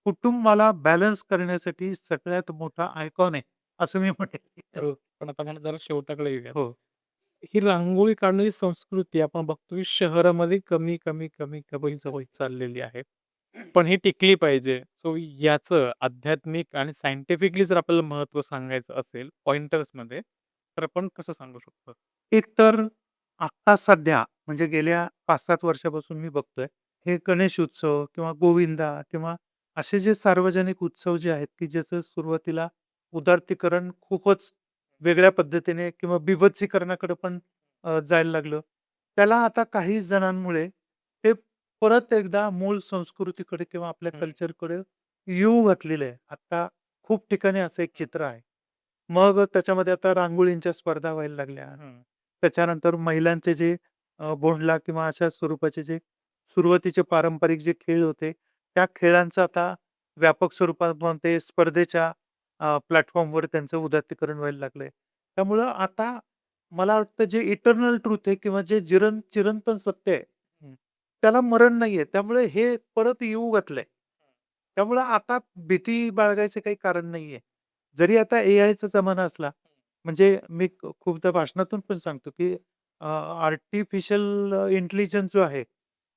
कुटुंबाला बॅलन्स करण्यासाठी सगळ्यात मोठा आयकॉन आहे, असं मी म्हणेन. हो. पण आता आपण जरा शेवटाकडे येऊयात. हो. ही रांगोळी काढण्याची संस्कृती आपण बघतो, की शहरामध्ये कमी होत चाललेली आहे. पण ही टिकली पाहिजे. सो याचं आध्यात्मिक आणि सायंटिफिकली जर आपल्याला महत्त्व सांगायचं असेल पॉइंटर्समध्ये, तर आपण कसं सांगू शकतो? एक तर आत्ता सध्या म्हणजे गेल्या 5-7 वर्षापासून मी बघतोय, हे गणेश उत्सव किंवा गोविंदा किंवा असे जे सार्वजनिक उत्सव जे आहेत, की ज्याचं सुरुवातीला उदात्तीकरण खूपच वेगळ्या पद्धतीने किंवा बिभत्सीकरणाकडे पण जायला लागलं. त्याला आता काही जणांमुळे ते परत एकदा मूळ संस्कृतीकडे किंवा आपल्या हं. कल्चरकडे यू घातलेलं आहे. आता खूप ठिकाणी असं एक चित्र आहे. मग त्याच्यामध्ये आता रांगोळींच्या स्पर्धा व्हायला लागल्या. हं. त्याच्यानंतर महिलांचे जे बोंडला किंवा अशा स्वरूपाचे जे सुरुवातीचे पारंपरिक जे खेळ होते, त्या खेळांचं आता व्यापक स्वरूपात मग ते स्पर्धेच्या प्लॅटफॉर्मवर त्यांचं उदात्तीकरण व्हायला लागलंय. त्यामुळं आता मला वाटतं जे इटर्नल ट्रुथ आहे किंवा जे चिरंतन सत्य आहे, हं. त्याला मरण नाहीये. त्यामुळे हे परत येऊ घातलंय. त्यामुळं आता भीती बाळगायचं काही कारण नाहीये. जरी आता एआयचा जमाना असला, म्हणजे मी खूपदा भाषणातून पण सांगतो, की आर्टिफिशियल इंटेलिजन्स जो आहे,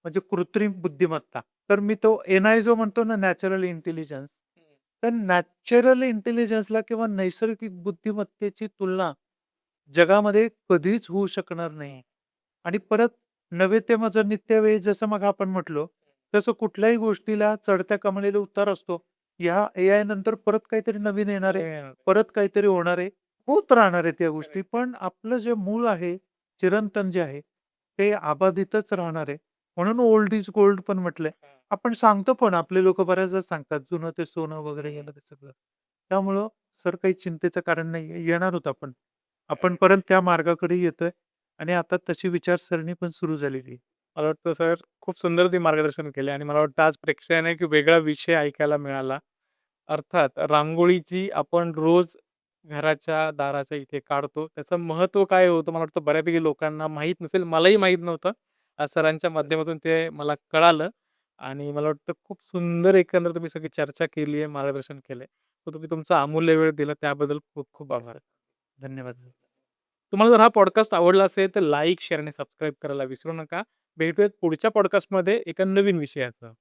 म्हणजे कृत्रिम बुद्धिमत्ता. तर मी तो एनआय जो म्हणतो ना, नॅचरल इंटेलिजन्स, तर नॅचरल इंटेलिजन्सला किंवा नैसर्गिक बुद्धिमत्तेची तुलना जगामध्ये कधीच होऊ शकणार नाही. आणि परत नवे ते माझं नित्य जसं मग आपण म्हटलो, तसं कुठल्याही गोष्टीला चढत्या कमानीला उतार असतो. ह्या एआय नंतर परत काहीतरी नवीन येणार आहे, परत काहीतरी होणार आहे, होत राहणार आहे त्या गोष्टी. पण आपलं जे मूळ आहे, चिरंतन जे आहे, ते अबाधितच राहणार आहे. म्हणून ओल्ड इज गोल्ड पण म्हटलंय. आपण सांगतो पण आपले लोकं बऱ्याचदा सांगतात, जुनं ते सोनं वगैरे गेलं ते सगळं. त्यामुळं सर काही चिंतेचं कारण नाहीये. येणार आहोत आपण. आपण परत त्या मार्गाकडे येतोय आणि आता तशी विचारसरणी पण सुरू झालेली आहे. मला वाटतं सर खूप सुंदर ते मार्गदर्शन केले आणि मला वाटतं आज प्रेक्षकांना एक वेगळा विषय ऐकायला मिळाला. अर्थात रांगोळी आपण रोज घराच्या दाराच्या इथे काढतो. त्याचं महत्त्व काय होतं मला वाटतं बऱ्यापैकी लोकांना माहीत नसेल. मलाही माहीत नव्हतं. आज सरांच्या माध्यमातून ते मला कळालं आणि मला वाटतं खूप सुंदर एकंदर तुम्ही सगळी चर्चा केली आहे, मार्गदर्शन केलंय. तर तुम्ही तुमचा अमूल्य वेळ दिला त्याबद्दल खूप खूप आभार. धन्यवाद. तुम्हाला जर हा पॉडकास्ट आवडला असेल तर लाईक, शेअर आणि सबस्क्राईब करायला विसरू नका. भेटूयात पुढच्या पॉडकास्टमध्ये एका नवीन विषयासह.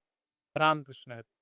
रामकृष्ण हरी.